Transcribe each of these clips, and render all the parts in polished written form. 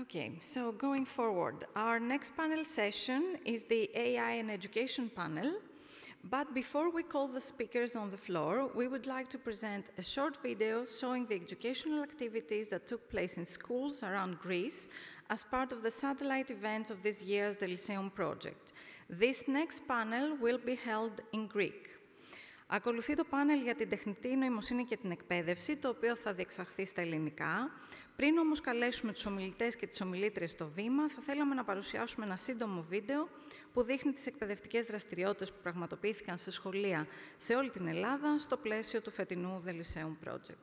Okay, so going forward, our next panel session is the AI and Education panel. But before we call the speakers on the floor, we would like to present a short video showing the educational activities that took place in schools around Greece as part of the satellite events of this year's the Lyceum project. This next panel will be held in Greek. Ακολουθεί το πάνελ για την τεχνητή νοημοσύνη και την εκπαίδευση, το οποίο θα διεξαχθεί στα ελληνικά. Πριν όμως καλέσουμε τους ομιλητές και τις ομιλήτριες στο βήμα, θα θέλαμε να παρουσιάσουμε ένα σύντομο βίντεο που δείχνει τις εκπαιδευτικές δραστηριότητες που πραγματοποιήθηκαν σε σχολεία σε όλη την Ελλάδα στο πλαίσιο του φετινού The Lyceum Project.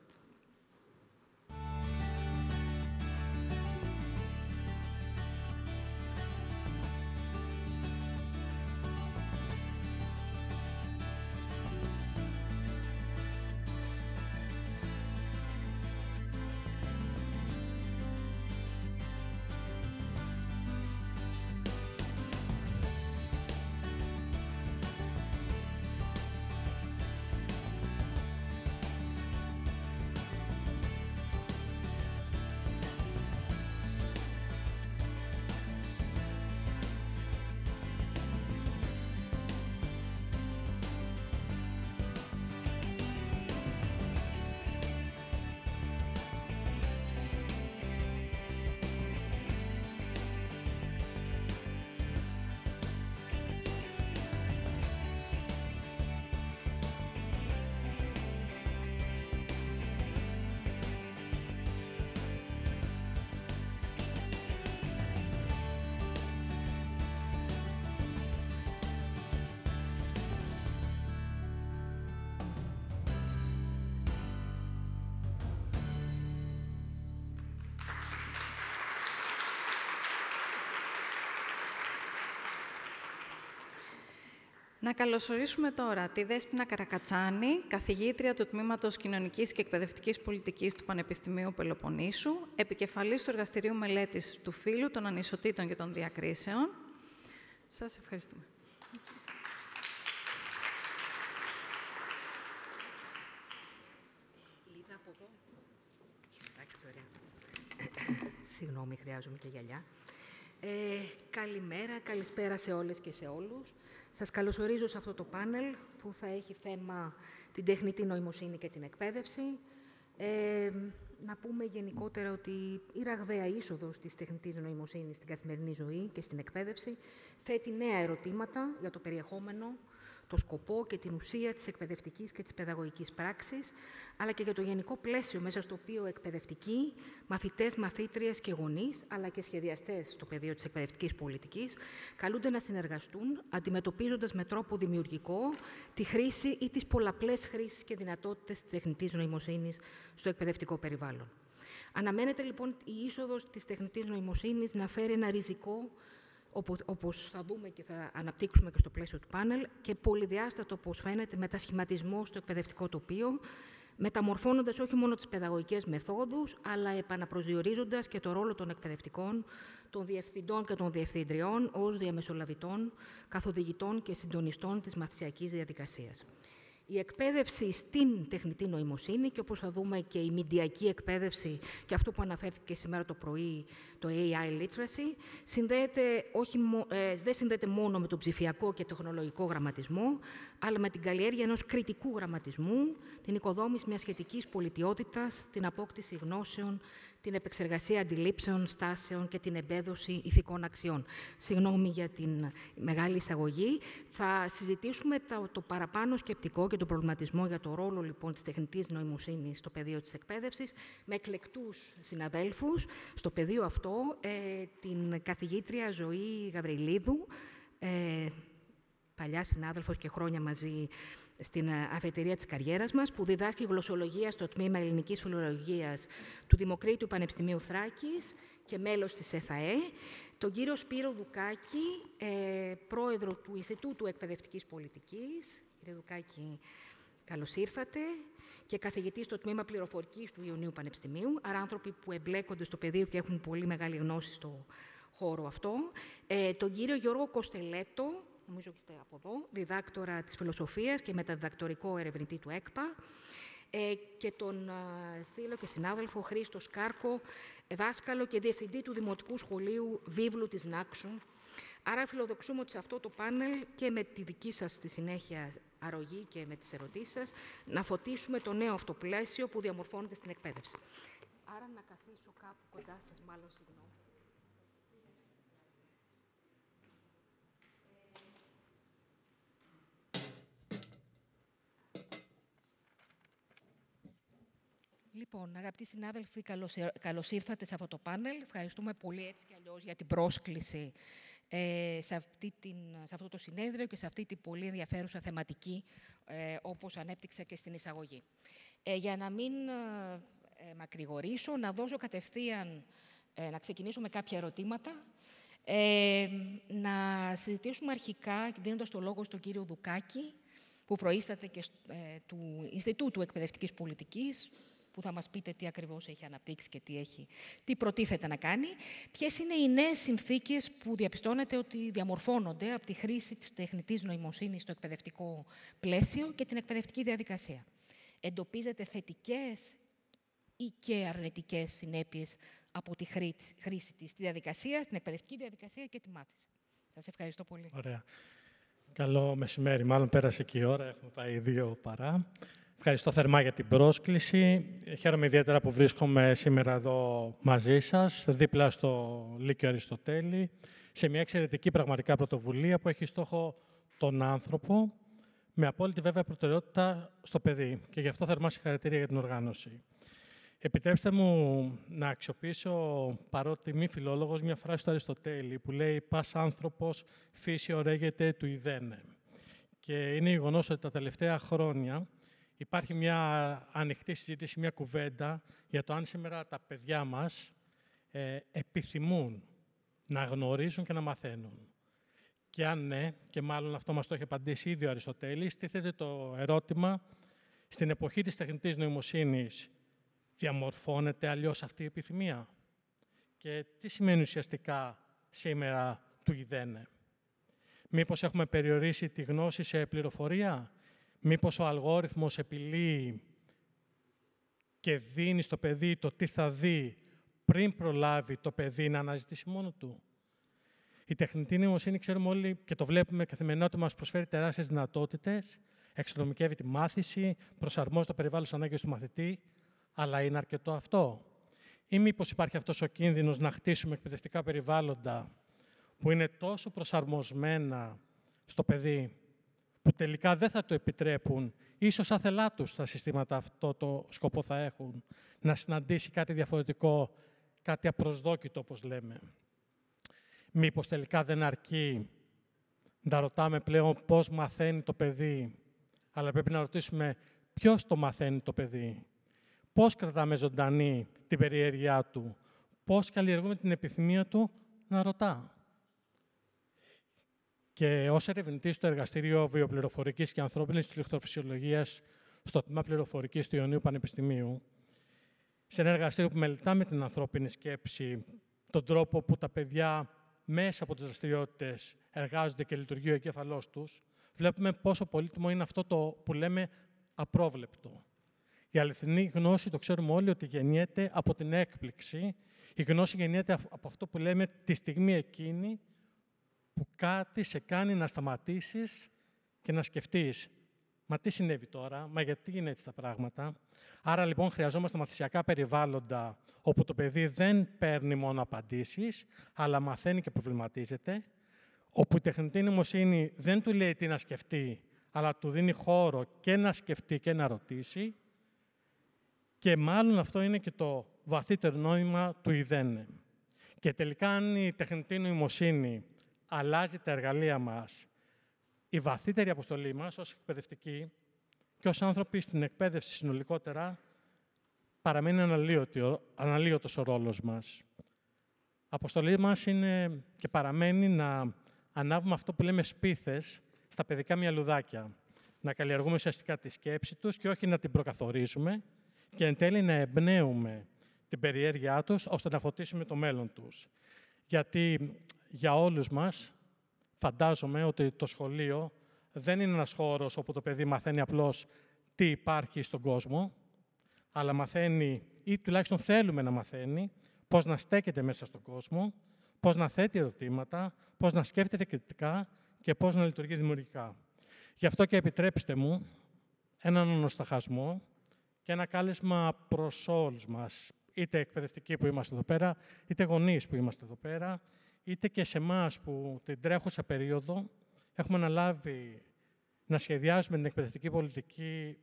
Να καλωσορίσουμε τώρα τη Δέσποινα Καρακατσάνη, καθηγήτρια του Τμήματος Κοινωνικής και Εκπαιδευτικής Πολιτικής του Πανεπιστημίου Πελοποννήσου, επικεφαλής του Εργαστηρίου Μελέτης του Φύλου, των Ανισοτήτων και των Διακρίσεων. Σας ευχαριστούμε. Λίγα από εδώ. Εντάξει, ωραία. Συγγνώμη, χρειάζομαι και γυαλιά. Καλημέρα, καλησπέρα σε όλες και σε όλους. Σας καλωσορίζω σε αυτό το πάνελ που θα έχει θέμα την τεχνητή νοημοσύνη και την εκπαίδευση. Να πούμε γενικότερα ότι η ραγδαία είσοδος της τεχνητής νοημοσύνης στην καθημερινή ζωή και στην εκπαίδευση θέτει νέα ερωτήματα για το περιεχόμενο, το σκοπό και την ουσία της εκπαιδευτικής και της παιδαγωγικής πράξης, αλλά και για το γενικό πλαίσιο μέσα στο οποίο εκπαιδευτικοί, μαθητές, μαθήτριες και γονείς, αλλά και σχεδιαστές στο πεδίο της εκπαιδευτικής πολιτικής, καλούνται να συνεργαστούν, αντιμετωπίζοντας με τρόπο δημιουργικό τη χρήση ή τις πολλαπλές χρήσεις και δυνατότητες της τεχνητής νοημοσύνης στο εκπαιδευτικό περιβάλλον. Αναμένεται λοιπόν η είσοδος της τεχνητής νοημοσύνης να φέρει ένα ριζικό, όπως θα δούμε και θα αναπτύξουμε και στο πλαίσιο του πάνελ, και πολυδιάστατο, όπως φαίνεται, μετασχηματισμό στο εκπαιδευτικό τοπίο, μεταμορφώνοντας όχι μόνο τις παιδαγωγικές μεθόδους, αλλά επαναπροσδιορίζοντας και το ρόλο των εκπαιδευτικών, των διευθυντών και των διευθύντριών ως διαμεσολαβητών, καθοδηγητών και συντονιστών της μαθησιακής διαδικασίας. Η εκπαίδευση στην τεχνητή νοημοσύνη και, όπως θα δούμε, και η μηντιακή εκπαίδευση και αυτό που αναφέρθηκε σήμερα το πρωί, το AI literacy, δεν συνδέεται μόνο με τον ψηφιακό και τεχνολογικό γραμματισμό, αλλά με την καλλιέργεια ενός κριτικού γραμματισμού, την οικοδόμηση μιας σχετικής πολιτιότητας, την απόκτηση γνώσεων, την επεξεργασία αντιλήψεων, στάσεων και την εμπέδωση ηθικών αξιών. Συγγνώμη για την μεγάλη εισαγωγή. Θα συζητήσουμε το παραπάνω σκεπτικό και τον προβληματισμό για το ρόλο λοιπόν της τεχνητής νοημοσύνης στο πεδίο της εκπαίδευσης με εκλεκτούς συναδέλφους. Στο πεδίο αυτό την καθηγήτρια Ζωή Γαβριλίδου, παλιά συνάδελφος και χρόνια μαζί στην αφετηρία της καριέρας μας, που διδάσκει γλωσσολογία στο Τμήμα Ελληνικής Φιλολογίας του Δημοκρίτιου Πανεπιστημίου Θράκης και μέλος της ΕΘΑΕ, τον κύριο Σπύρο Δουκάκη, πρόεδρο του Ινστιτούτου Εκπαιδευτικής Πολιτικής. Κύριε Δουκάκη, καλώς ήρθατε, και καθηγητή στο Τμήμα Πληροφορικής του Ιωνίου Πανεπιστημίου, άρα άνθρωποι που εμπλέκονται στο πεδίο και έχουν πολύ μεγάλη γνώση στο χώρο αυτό. Τον κύριο Γιώργο Κοστελέτο, νομίζω ότι είστε από εδώ, διδάκτορα της φιλοσοφίας και μεταδιδακτορικό ερευνητή του ΕΚΠΑ. και τον φίλο και συνάδελφο Χρήστο Σκάρκο, δάσκαλο και διευθυντή του Δημοτικού Σχολείου Βίβλου της Νάξου. Άρα φιλοδοξούμε ότι σε αυτό το πάνελ και με τη δική σας στη συνέχεια αρρωγή και με τις ερωτήσεις σας, να φωτίσουμε το νέο αυτό πλαίσιο που διαμορφώνεται στην εκπαίδευση. Άρα να καθίσω κάπου κοντά σας, μάλλον συγγνώμη. Λοιπόν, αγαπητοί συνάδελφοι, καλώς ήρθατε σε αυτό το πάνελ. Ευχαριστούμε πολύ έτσι κι αλλιώς για την πρόσκληση σε αυτό το συνέδριο και σε αυτή την πολύ ενδιαφέρουσα θεματική, όπως ανέπτυξα και στην εισαγωγή. Για να μην μακρηγορήσω, να δώσω κατευθείαν, να ξεκινήσω με κάποια ερωτήματα, να συζητήσουμε αρχικά, δίνοντας το λόγο στον κύριο Δουκάκη, που προείσταται και του Ινστιτούτου Εκπαιδευτικής Πολιτικής, που θα μας πείτε τι ακριβώς έχει αναπτύξει και τι προτίθεται να κάνει. Ποιες είναι οι νέες συνθήκες που διαπιστώνετε ότι διαμορφώνονται από τη χρήση της τεχνητής νοημοσύνης στο εκπαιδευτικό πλαίσιο και την εκπαιδευτική διαδικασία. Εντοπίζετε θετικές ή και αρνητικές συνέπειες από τη χρήση της στη διαδικασία, στην εκπαιδευτική διαδικασία και τη μάθηση. Σας ευχαριστώ πολύ. Ωραία. Καλό μεσημέρι. Μάλλον πέρασε και η ώρα. Έχουμε πάει 2 παρά. Ευχαριστώ θερμά για την πρόσκληση. Χαίρομαι ιδιαίτερα που βρίσκομαι σήμερα εδώ μαζί σας, δίπλα στο Λύκειο Αριστοτέλη, σε μια εξαιρετική πραγματικά πρωτοβουλία που έχει στόχο τον άνθρωπο, με απόλυτη βέβαια προτεραιότητα στο παιδί. Και γι' αυτό θερμά συγχαρητήρια για την οργάνωση. Επιτρέψτε μου να αξιοποιήσω, παρότι μη φιλόλογος, μια φράση του Αριστοτέλη που λέει «Πας άνθρωπος φύση ορέγεται του ιδένε». Και είναι γεγονός ότι τα τελευταία χρόνια υπάρχει μια ανοιχτή συζήτηση, μια κουβέντα για το αν σήμερα τα παιδιά μας επιθυμούν να γνωρίζουν και να μαθαίνουν. Και αν ναι, και μάλλον αυτό μας το έχει απαντήσει ήδη ο Αριστοτέλης, τίθεται το ερώτημα, στην εποχή της τεχνητής νοημοσύνης διαμορφώνεται αλλιώς αυτή η επιθυμία? Και τι σημαίνει ουσιαστικά σήμερα του ιδένε? Μήπως έχουμε περιορίσει τη γνώση σε πληροφορία? Μήπως ο αλγόριθμος επιλύει και δίνει στο παιδί το τι θα δει πριν προλάβει το παιδί να αναζητήσει μόνο του? Η τεχνητή νοημοσύνη, ξέρουμε όλοι και το βλέπουμε καθημερινά, ότι μας προσφέρει τεράστιες δυνατότητες, εξατομικεύει τη μάθηση, προσαρμόζει το περιβάλλον στις ανάγκες του μαθητή, αλλά είναι αρκετό αυτό? Ή μήπως υπάρχει αυτός ο κίνδυνος να χτίσουμε εκπαιδευτικά περιβάλλοντα που είναι τόσο προσαρμοσμένα στο παιδί, που τελικά δεν θα το επιτρέπουν, ίσως άθελά τους τα συστήματα αυτό το σκοπό θα έχουν, να συναντήσει κάτι διαφορετικό, κάτι απροσδόκητο, όπως λέμε? Μήπως τελικά δεν αρκεί να ρωτάμε πλέον πώς μαθαίνει το παιδί, αλλά πρέπει να ρωτήσουμε ποιος το μαθαίνει το παιδί, πώς κρατάμε ζωντανή την περιέργειά του, πώς καλλιεργούμε την επιθυμία του να ρωτά? Και ως ερευνητής στο Εργαστήριο Βιοπληροφορικής και Ανθρώπινης Ηλεκτροφυσιολογίας στο Τμήμα Πληροφορικής του Ιωνίου Πανεπιστημίου, σε ένα εργαστήριο που μελετάμε την ανθρώπινη σκέψη, τον τρόπο που τα παιδιά μέσα από τις δραστηριότητες εργάζονται και λειτουργεί ο εγκέφαλός τους, βλέπουμε πόσο πολύτιμο είναι αυτό το που λέμε απρόβλεπτο. Η αληθινή γνώση, το ξέρουμε όλοι, ότι γεννιέται από την έκπληξη. Η γνώση γεννιέται από αυτό που λέμε τη στιγμή εκείνη που κάτι σε κάνει να σταματήσεις και να σκεφτείς. Μα τι συνέβη τώρα, μα γιατί είναι έτσι τα πράγματα? Άρα λοιπόν χρειαζόμαστε μαθησιακά περιβάλλοντα όπου το παιδί δεν παίρνει μόνο απαντήσεις, αλλά μαθαίνει και προβληματίζεται, όπου η τεχνητή νοημοσύνη δεν του λέει τι να σκεφτεί, αλλά του δίνει χώρο και να σκεφτεί και να ρωτήσει. Και μάλλον αυτό είναι και το βαθύτερο νόημα του ιδένε. Και τελικά, αν η τεχνητή νοημοσύνη αλλάζει τα εργαλεία μας, η βαθύτερη αποστολή μας ως εκπαιδευτικοί και ως άνθρωποι στην εκπαίδευση συνολικότερα παραμένει αναλύωτος ο ρόλος μας. Αποστολή μας είναι και παραμένει να ανάβουμε αυτό που λέμε σπίθες στα παιδικά μυαλουδάκια. Να καλλιεργούμε ουσιαστικά τη σκέψη τους και όχι να την προκαθορίζουμε και εν τέλει να εμπνέουμε την περιέργειά τους ώστε να φωτίσουμε το μέλλον τους. Γιατί για όλους μας φαντάζομαι ότι το σχολείο δεν είναι ένας χώρος όπου το παιδί μαθαίνει απλώς τι υπάρχει στον κόσμο, αλλά μαθαίνει, ή τουλάχιστον θέλουμε να μαθαίνει, πώς να στέκεται μέσα στον κόσμο, πώς να θέτει ερωτήματα, πώς να σκέφτεται κριτικά και πώς να λειτουργεί δημιουργικά. Γι' αυτό και επιτρέψτε μου έναν ονοσταχασμό και ένα κάλεσμα προς όλους μας, είτε εκπαιδευτικοί που είμαστε εδώ πέρα, είτε γονείς που είμαστε εδώ πέρα, είτε και σε εμάς που την τρέχουσα περίοδο έχουμε αναλάβει να σχεδιάσουμε την εκπαιδευτική πολιτική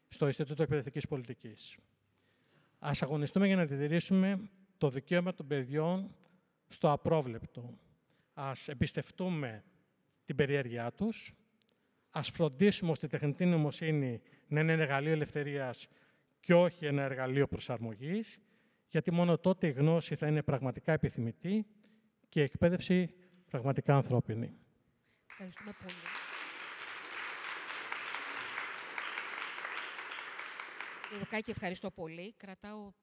στο Ινστιτούτο Εκπαιδευτικής Πολιτικής. Ας αγωνιστούμε για να διατηρήσουμε το δικαίωμα των παιδιών στο απρόβλεπτο. Ας εμπιστευτούμε την περιέργειά τους, ας φροντίσουμε ώστε η τεχνητή νοημοσύνη να είναι ένα εργαλείο ελευθερίας και όχι ένα εργαλείο προσαρμογής, γιατί μόνο τότε η γνώση θα είναι πραγματικά επιθυμητή και η εκπαίδευση πραγματικά ανθρώπινη. Ευχαριστούμε πολύ. Λουκάκη, ευχαριστώ πολύ. Κρατάω όλα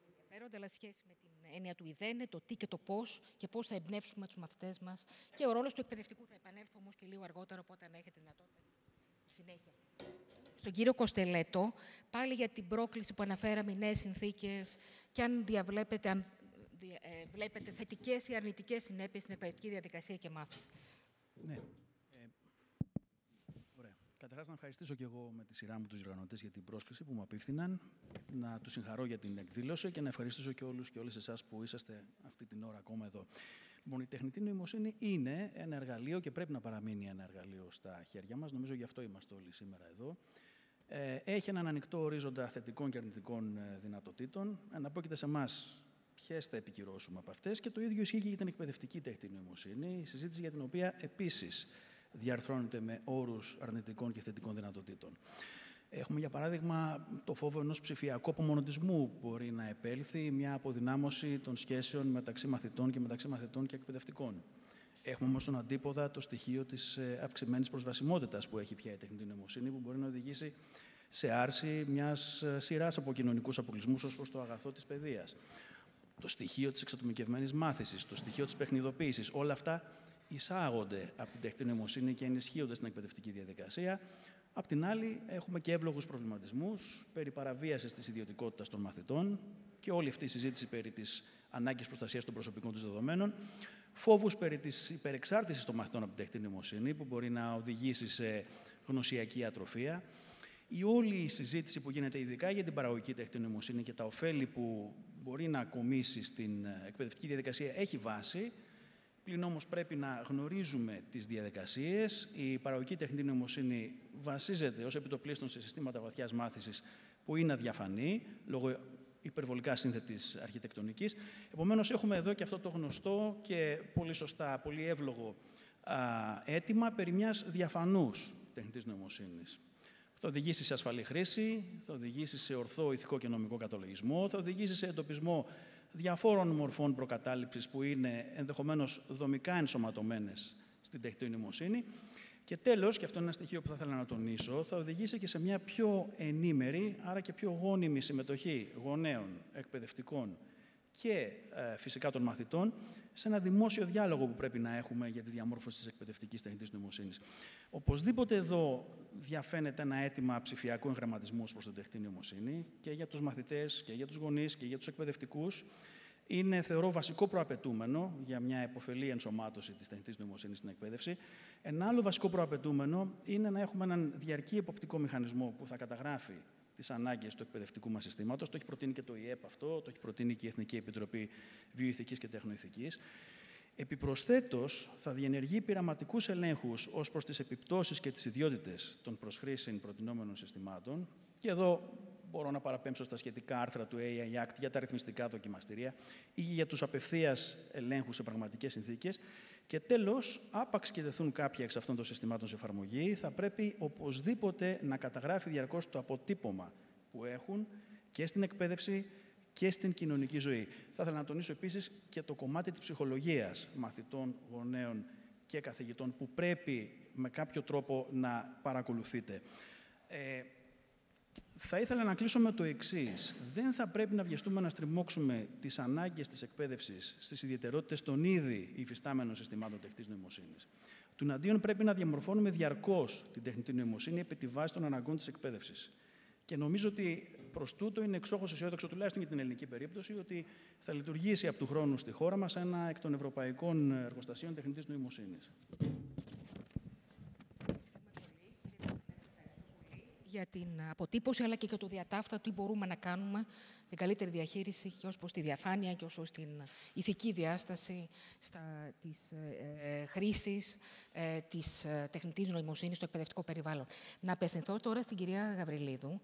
ενδιαφέροντα, αλλά σχέση με την έννοια του ιδένε, το τι και το πώς και πώς θα εμπνεύσουμε τους μαθητές μας. Και ο ρόλος του εκπαιδευτικού θα επανέλθω όμως και λίγο αργότερα, οπότε αν έχετε δυνατότητα συνέχεια. Στον κύριο Κοστελέτο, πάλι για την πρόκληση που αναφέραμε, οι νέες συνθήκες, και αν βλέπετε θετικές ή αρνητικές συνέπειες στην εκπαιδευτική διαδικασία και μάθηση. Ναι. Ωραία. Καταρχάς, να ευχαριστήσω και εγώ με τη σειρά μου τους διοργανωτές για την πρόσκληση που μου απίφθηναν, να τους συγχαρώ για την εκδήλωση και να ευχαριστήσω και όλους και όλες εσάς που είσαστε αυτή την ώρα ακόμα εδώ. Λοιπόν, η τεχνητή νοημοσύνη είναι ένα εργαλείο και πρέπει να παραμείνει ένα εργαλείο στα χέρια μας. Νομίζω γι' αυτό είμαστε όλοι σήμερα εδώ. Έχει έναν ανοιχτό ορίζοντα θετικών και αρνητικών δυνατοτήτων. Αναπόκειται σε εμάς ποιες θα επικυρώσουμε από αυτές, και το ίδιο ισχύει και για την εκπαιδευτική τεχνητή νοημοσύνη, η συζήτηση για την οποία επίσης διαρθρώνεται με όρους αρνητικών και θετικών δυνατοτήτων. Έχουμε, για παράδειγμα, το φόβο ενός ψηφιακού απομονωτισμού που μπορεί να επέλθει, μια αποδυνάμωση των σχέσεων μεταξύ μαθητών και μεταξύ μαθητών και εκπαιδευτικών. Έχουμε όμως τον αντίποδα το στοιχείο της αυξημένης προσβασιμότητας που έχει πια η τεχνητή νοημοσύνη, που μπορεί να οδηγήσει σε άρση μιας σειράς από κοινωνικούς αποκλεισμούς ως προς το αγαθό της παιδείας. Το στοιχείο της εξατομικευμένης μάθησης, το στοιχείο της παιχνιδοποίησης, όλα αυτά εισάγονται από την τεχνητή νοημοσύνη και ενισχύονται στην εκπαιδευτική διαδικασία. Απ' την άλλη, έχουμε και εύλογους προβληματισμούς περί παραβίασης της ιδιωτικότητας των μαθητών και όλη αυτή η συζήτηση περί της ανάγκης προστασίας των προσωπικών τους δεδομένων, φόβους περί της υπερεξάρτησης των μαθητών από την τεχνητή νοημοσύνη, που μπορεί να οδηγήσει σε γνωσιακή ατροφία. Η όλη συζήτηση που γίνεται ειδικά για την παραγωγική τεχνητή νοημοσύνη και τα ωφέλη που μπορεί να ακομίσει στην εκπαιδευτική διαδικασία έχει βάση. Πλην όμως πρέπει να γνωρίζουμε τις διαδικασίες. Η παραγωγική τεχνητή νοημοσύνη βασίζεται ως επιτοπλίστων σε συστήματα βαθιάς μάθησης που είναι αδιαφανή, λόγω υπερβολικά σύνθετης αρχιτεκτονικής. Επομένως, έχουμε εδώ και αυτό το γνωστό και πολύ σωστά, πολύ εύλογο αίτημα περί μιας διαφανούς τεχνητής νοημοσύνης. Θα οδηγήσει σε ασφαλή χρήση, θα οδηγήσει σε ορθό ηθικό και νομικό καταλογισμό, θα οδηγήσει σε εντοπισμό διαφόρων μορφών προκατάληψης που είναι ενδεχομένως δομικά ενσωματωμένες στην τεχνητή νοημοσύνη. Και τέλος, και αυτό είναι ένα στοιχείο που θα ήθελα να τονίσω, θα οδηγήσει και σε μια πιο ενήμερη, άρα και πιο γόνιμη συμμετοχή γονέων, εκπαιδευτικών και φυσικά των μαθητών σε ένα δημόσιο διάλογο που πρέπει να έχουμε για τη διαμόρφωση της εκπαιδευτικής τεχνητής νοημοσύνης. Οπωσδήποτε εδώ διαφαίνεται ένα αίτημα ψηφιακού εγγραμματισμού προς την τεχνητή νοημοσύνη και για τους μαθητές και για τους γονείς και για τους εκπαιδευτικούς. Είναι, θεωρώ, βασικό προαπαιτούμενο για μια επωφελή ενσωμάτωση της τεχνητής νοημοσύνης στην εκπαίδευση. Ένα άλλο βασικό προαπαιτούμενο είναι να έχουμε έναν διαρκή εποπτικό μηχανισμό που θα καταγράφει τις ανάγκες του εκπαιδευτικού μας συστήματος. Το έχει προτείνει και το ΙΕΠ αυτό, το έχει προτείνει και η Εθνική Επιτροπή Βιοειθικής και Τεχνοειθικής. Επιπροσθέτως, θα διενεργεί πειραματικούς ελέγχους ως προς τις επιπτώσεις και τις ιδιότητες των προσχρήσεων προτινόμενων συστημάτων. Και εδώ μπορώ να παραπέμψω στα σχετικά άρθρα του AI Act για τα ρυθμιστικά δοκιμαστήρια ή για τους απευθείας ελέγχους σε πραγματικές συνθήκες. Και τέλος, άπαξ και τεθούν κάποια εξ αυτών των συστημάτων σε εφαρμογή, θα πρέπει οπωσδήποτε να καταγράφει διαρκώς το αποτύπωμα που έχουν και στην εκπαίδευση και στην κοινωνική ζωή. Θα ήθελα να τονίσω επίσης και το κομμάτι της ψυχολογίας μαθητών, γονέων και καθηγητών που πρέπει με κάποιο τρόπο να παρακολουθείτε. Θα ήθελα να κλείσω με το εξής. Δεν θα πρέπει να βιαστούμε να στριμώξουμε τις ανάγκες της εκπαίδευσης στις ιδιαιτερότητες των ήδη υφιστάμενων συστημάτων τεχνητής νοημοσύνης. Τουναντίον, πρέπει να διαμορφώνουμε διαρκώς την τεχνητή νοημοσύνη επί τη βάση των αναγκών της εκπαίδευσης. Και νομίζω ότι προς τούτο είναι εξόχως αισιόδοξο, τουλάχιστον για την ελληνική περίπτωση, ότι θα λειτουργήσει από του χρόνου στη χώρα μας ένα εκ των ευρωπαϊκών εργοστασίων τεχνητής νοημοσύνης. Για την αποτύπωση, αλλά και για το διατάφτα, τι μπορούμε να κάνουμε, την καλύτερη διαχείριση και ως προς τη διαφάνεια και ως προς την ηθική διάσταση της χρήσης της τεχνητής νοημοσύνης στο εκπαιδευτικό περιβάλλον. Να απευθυνθώ τώρα στην κυρία Γαβριλίδου,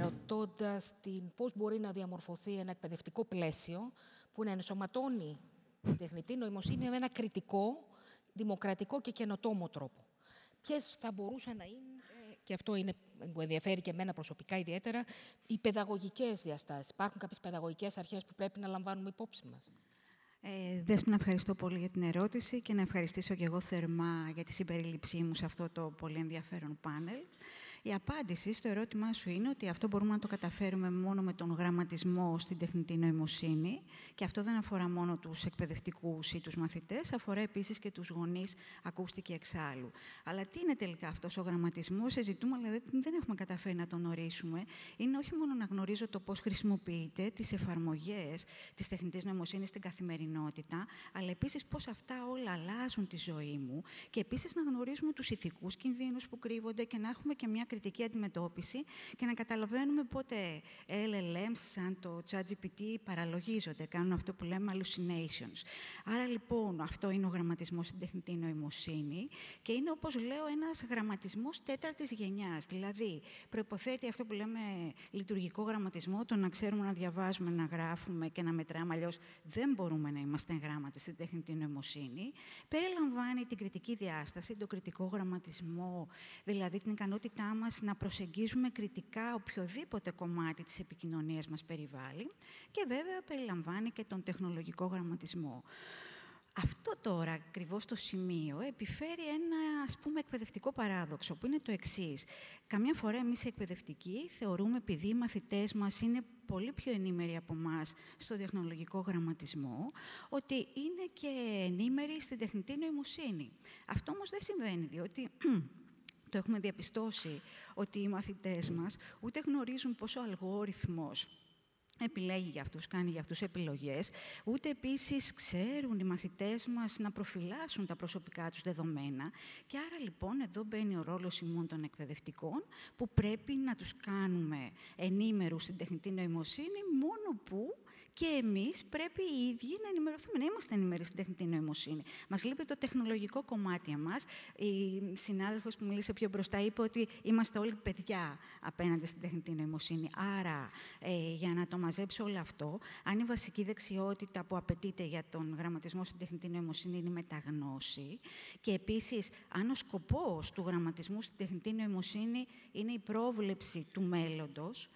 ρωτώντας την πώς μπορεί να διαμορφωθεί ένα εκπαιδευτικό πλαίσιο που να ενσωματώνει την τεχνητή νοημοσύνη με ένα κριτικό, δημοκρατικό και καινοτόμο τρόπο. Ποιες θα μπορούσαν να είναι, και αυτό είναι που ενδιαφέρει και εμένα προσωπικά ιδιαίτερα, οι παιδαγωγικές διαστάσεις. Υπάρχουν κάποιες παιδαγωγικές αρχές που πρέπει να λαμβάνουμε υπόψη μας. Δέσποινα, ευχαριστώ πολύ για την ερώτηση και να ευχαριστήσω και εγώ θερμά για τη συμπερίληψή μου σε αυτό το πολύ ενδιαφέρον πάνελ. Η απάντηση στο ερώτημά σου είναι ότι αυτό μπορούμε να το καταφέρουμε μόνο με τον γραμματισμό στην τεχνητή νοημοσύνη και αυτό δεν αφορά μόνο τους εκπαιδευτικούς ή τους μαθητές, αφορά επίσης και τους γονείς, ακούστηκε εξάλλου. Αλλά τι είναι τελικά αυτός ο γραμματισμός, συζητούμε, αλλά δεν έχουμε καταφέρει να τον ορίσουμε. Είναι όχι μόνο να γνωρίζω το πώς χρησιμοποιείται, τις εφαρμογές της τεχνητής νοημοσύνης στην καθημερινότητα, αλλά επίσης πώς αυτά όλα αλλάζουν τη ζωή μου και επίσης να γνωρίζουμε τους ηθικούς κινδύνους που κρύβονται και να έχουμε και μια κριτική αντιμετώπιση και να καταλαβαίνουμε πότε LLMs σαν το ChatGPT παραλογίζονται, κάνουν αυτό που λέμε hallucinations. Άρα λοιπόν αυτό είναι ο γραμματισμός στην τεχνητή νοημοσύνη και είναι, όπως λέω, ένας γραμματισμός τέταρτης γενιάς. Δηλαδή προϋποθέτει αυτό που λέμε λειτουργικό γραμματισμό, το να ξέρουμε να διαβάζουμε, να γράφουμε και να μετράμε, αλλιώς δεν μπορούμε να είμαστε εγγράμματοι στην τεχνητή νοημοσύνη. Περιλαμβάνει την κριτική διάσταση, τον κριτικό γραμματισμό, δηλαδή την ικανότητά μας να προσεγγίζουμε κριτικά οποιοδήποτε κομμάτι της επικοινωνίας μας περιβάλλει και βέβαια περιλαμβάνει και τον τεχνολογικό γραμματισμό. Αυτό τώρα, ακριβώς το σημείο, επιφέρει ένα, ας πούμε, εκπαιδευτικό παράδοξο, που είναι το εξής. Καμιά φορά εμείς οι εκπαιδευτικοί θεωρούμε, επειδή οι μαθητές μας είναι πολύ πιο ενήμεροι από εμάς στο τεχνολογικό γραμματισμό, ότι είναι και ενήμεροι στην τεχνητή νοημοσύνη. Αυτό όμως δεν συμβαίνει, διότι το έχουμε διαπιστώσει ότι οι μαθητές μας ούτε γνωρίζουν πόσο ο αλγόριθμος επιλέγει για αυτούς, κάνει για αυτούς επιλογές, ούτε επίσης ξέρουν οι μαθητές μας να προφυλάσσουν τα προσωπικά τους δεδομένα. Και άρα λοιπόν εδώ μπαίνει ο ρόλος ημών των εκπαιδευτικών, που πρέπει να τους κάνουμε ενήμερους στην τεχνητή νοημοσύνη, μόνο που και εμείς πρέπει οι ίδιοι να ενημερωθούμε, να είμαστε ενημεροί στην τεχνητή νοημοσύνη. Μας λείπει το τεχνολογικό κομμάτι μας. Η συνάδελφος που μίλησε πιο μπροστά είπε ότι είμαστε όλοι παιδιά απέναντι στην τεχνητή νοημοσύνη. Άρα, για να το μαζέψω όλο αυτό, αν η βασική δεξιότητα που απαιτείται για τον γραμματισμό στην τεχνητή νοημοσύνη είναι η μεταγνώση, και επίσης, αν ο σκοπός του γραμματισμού στην τεχνητή νοημοσύνη είναι η πρόβλεψη του μέλλοντος,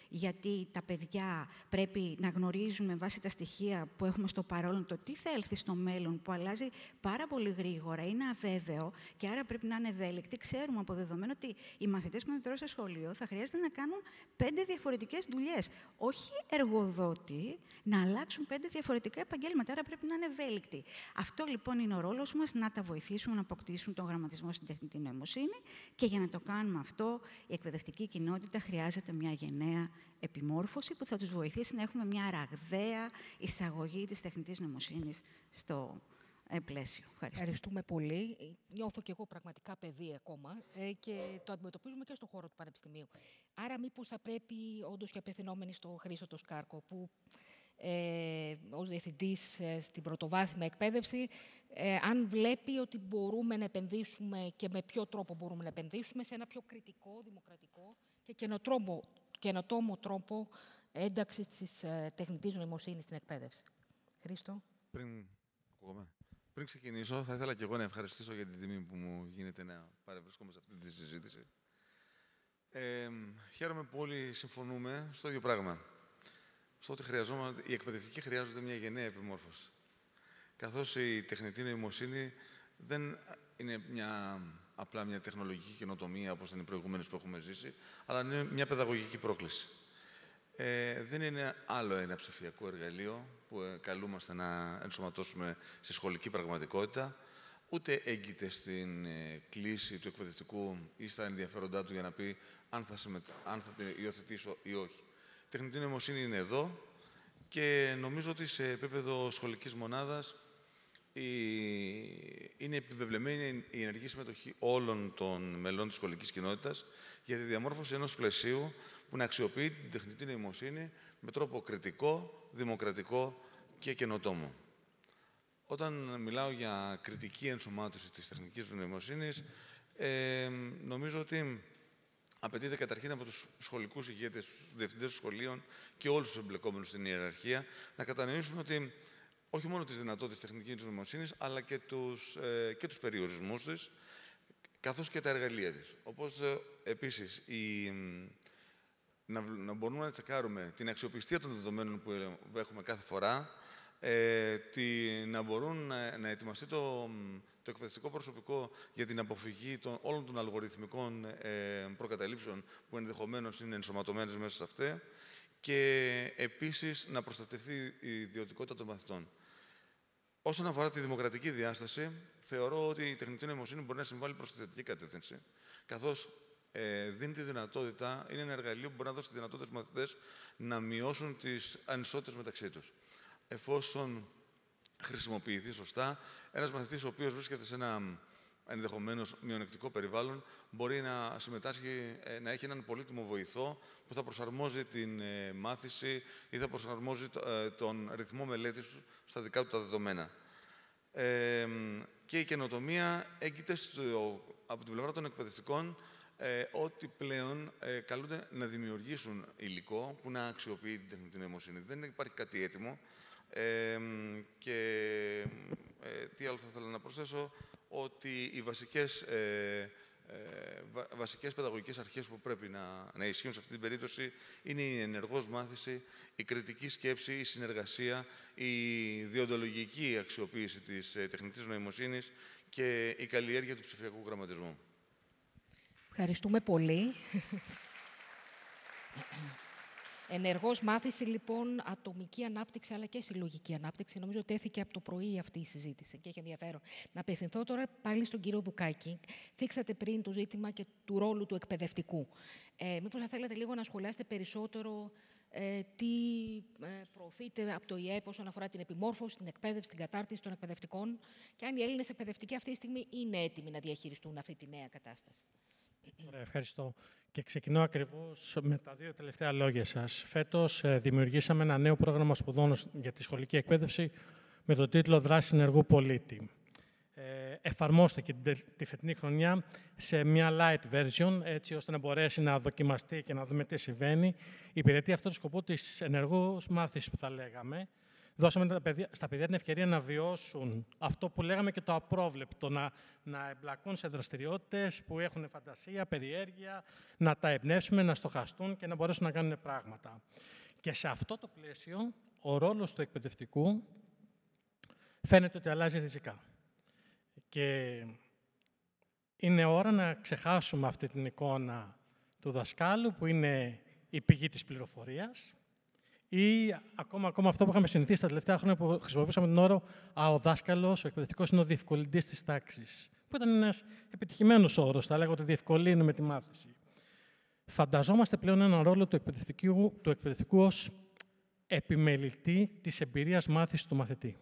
γιατί τα παιδιά πρέπει να γνωρίζουμε βάσει τα στοιχεία που έχουμε στο παρόν το τι θα έλθει στο μέλλον, που αλλάζει πάρα πολύ γρήγορα, είναι αβέβαιο και άρα πρέπει να είναι ευέλικτοι. Ξέρουμε από δεδομένο ότι οι μαθητές που είναι τώρα στο σχολείο θα χρειάζεται να κάνουν 5 διαφορετικές δουλειές. Όχι εργοδότη, να αλλάξουν 5 διαφορετικά επαγγέλματα, άρα πρέπει να είναι ευέλικτοι. Αυτό λοιπόν είναι ο ρόλος μας, να τα βοηθήσουμε να αποκτήσουν τον γραμματισμό στην τεχνητή νοημοσύνη και για να το κάνουμε αυτό η εκπαιδευτική κοινότητα χρειάζεται μια γενναία επιμόρφωση που θα τους βοηθήσει να έχουμε μια ραγδαία εισαγωγή της τεχνητής νοημοσύνης στο πλαίσιο. Ευχαριστούμε πολύ. Νιώθω κι εγώ πραγματικά παιδί ακόμα και το αντιμετωπίζουμε και στον χώρο του Πανεπιστημίου. Άρα μήπως θα πρέπει, όντως και απευθυνόμενοι στο Χρήστο το Σκάρκο, που ως διευθυντής στην πρωτοβάθμια εκπαίδευση, αν βλέπει ότι μπορούμε να επενδύσουμε και με ποιο τρόπο μπορούμε να επενδύσουμε σε ένα πιο κριτικό, δημοκρατικό και καινοτόμο τρόπο ένταξης της τεχνητής νοημοσύνης στην εκπαίδευση. Χρήστο. Πριν ξεκινήσω, θα ήθελα και εγώ να ευχαριστήσω για την τιμή που μου γίνεται να παρευρίσκομαι σε αυτή τη συζήτηση. Χαίρομαι που όλοι συμφωνούμε στο ίδιο πράγμα. Στο ότι οι εκπαιδευτικοί χρειάζονται μια γενναία επιμόρφωση. Καθώς η τεχνητή νοημοσύνη δεν είναι απλά μια τεχνολογική καινοτομία όπως ήταν οι προηγούμενες που έχουμε ζήσει, αλλά είναι μια παιδαγωγική πρόκληση. Δεν είναι άλλο ένα ψηφιακό εργαλείο που καλούμαστε να ενσωματώσουμε στη σχολική πραγματικότητα, ούτε έγκυται στην κλίση του εκπαιδευτικού ή στα ενδιαφέροντά του για να πει αν θα την υιοθετήσω ή όχι. Η τεχνητή νοημοσύνη είναι εδώ και νομίζω ότι σε επίπεδο σχολικής μονάδας είναι επιβεβλεμένη η ενεργή συμμετοχή όλων των μελών της σχολικής κοινότητας για τη διαμόρφωση ενός πλαισίου που να αξιοποιεί την τεχνητή νοημοσύνη με τρόπο κριτικό, δημοκρατικό και καινοτόμο. Όταν μιλάω για κριτική ενσωμάτωση της τεχνικής νοημοσύνης, νομίζω ότι απαιτείται καταρχήν από τους σχολικούς ηγέτες, τους διευθυντές των σχολείων και όλους τους εμπλεκόμενους στην ιεραρχία να κατανοήσουν ότι όχι μόνο τις δυνατότητες τεχνικής νοημοσύνης, αλλά και τους περιορισμούς της, καθώς και τα εργαλεία της. Οπότε, επίσης, να μπορούμε να τσεκάρουμε την αξιοπιστία των δεδομένων που έχουμε κάθε φορά, να μπορούν να ετοιμαστεί το εκπαιδευτικό προσωπικό για την αποφυγή όλων των αλγοριθμικών προκαταλήψεων που ενδεχομένως είναι ενσωματωμένες μέσα σε αυτά και επίσης να προστατευτεί η ιδιωτικότητα των μαθητών. Όσον αφορά τη δημοκρατική διάσταση, θεωρώ ότι η τεχνητή νοημοσύνη μπορεί να συμβάλλει προς τη θετική κατεύθυνση, καθώς δίνει τη δυνατότητα, είναι ένα εργαλείο που μπορεί να δώσει τη δυνατότητα στους μαθητές να μειώσουν τις ανισότητες μεταξύ τους. Εφόσον χρησιμοποιηθεί σωστά, ένας μαθητής ο οποίος βρίσκεται σε ένα ενδεχομένως μειονεκτικό περιβάλλον μπορεί να συμμετάσχει, να έχει έναν πολύτιμο βοηθό που θα προσαρμόζει την μάθηση ή θα προσαρμόζει τον ρυθμό μελέτης του στα δικά του τα δεδομένα. Και η καινοτομία έγκυται από την πλευρά των εκπαιδευτικών ότι πλέον καλούνται να δημιουργήσουν υλικό που να αξιοποιεί την τεχνητή νοημοσύνη. Δεν υπάρχει κάτι έτοιμο. Τι άλλο θα ήθελα να προσθέσω, ότι οι βασικές παιδαγωγικές αρχές που πρέπει να ισχύουν σε αυτή την περίπτωση είναι η ενεργός μάθηση, η κριτική σκέψη, η συνεργασία, η διοντολογική αξιοποίηση της τεχνητής νοημοσύνης και η καλλιέργεια του ψηφιακού γραμματισμού. Ευχαριστούμε πολύ. Ενεργός μάθηση, λοιπόν, ατομική ανάπτυξη, αλλά και συλλογική ανάπτυξη. Νομίζω ότι τέθηκε από το πρωί αυτή η συζήτηση και έχει ενδιαφέρον. Να απευθυνθώ τώρα πάλι στον κύριο Δουκάκη. Θίξατε πριν το ζήτημα και του ρόλου του εκπαιδευτικού. Μήπως θα θέλατε λίγο να σχολιάσετε περισσότερο τι προωθείτε από το ΙΕΠ όσον αφορά την επιμόρφωση, την εκπαίδευση, την κατάρτιση των εκπαιδευτικών και αν οι Έλληνες εκπαιδευτικοί αυτή τη στιγμή είναι έτοιμοι να διαχειριστούν αυτή τη νέα κατάσταση. Ωραία, ευχαριστώ. Και ξεκινώ ακριβώς με τα δύο τελευταία λόγια σας. Φέτος δημιουργήσαμε ένα νέο πρόγραμμα σπουδών για τη σχολική εκπαίδευση με τον τίτλο «Δράση ενεργού πολίτη». Εφαρμόστηκε τη φετινή χρονιά σε μια light version, έτσι ώστε να μπορέσει να δοκιμαστεί και να δούμε τι συμβαίνει. Υπηρετεί αυτό το σκοπό της ενεργούς μάθησης που θα λέγαμε. Δώσαμε στα παιδιά την ευκαιρία να βιώσουν αυτό που λέγαμε και το απρόβλεπτο, να εμπλακούν σε δραστηριότητες που έχουν φαντασία, περιέργεια, να τα εμπνεύσουμε, να στοχαστούν και να μπορέσουν να κάνουν πράγματα. Και σε αυτό το πλαίσιο, ο ρόλος του εκπαιδευτικού φαίνεται ότι αλλάζει ριζικά. Και είναι ώρα να ξεχάσουμε αυτή την εικόνα του δασκάλου, που είναι η πηγή της πληροφορίας, ή ακόμα αυτό που είχαμε συνηθίσει τα τελευταία χρόνια που χρησιμοποιούσαμε τον όρο «ο δάσκαλος, ο εκπαιδευτικός είναι ο διευκολυντής της τάξης», που ήταν ένας επιτυχημένος όρος, θα λέγω ότι διευκολύνουμε τη μάθηση. Φανταζόμαστε πλέον έναν ρόλο του εκπαιδευτικού ως επιμελητή της εμπειρίας μάθησης του μαθητή.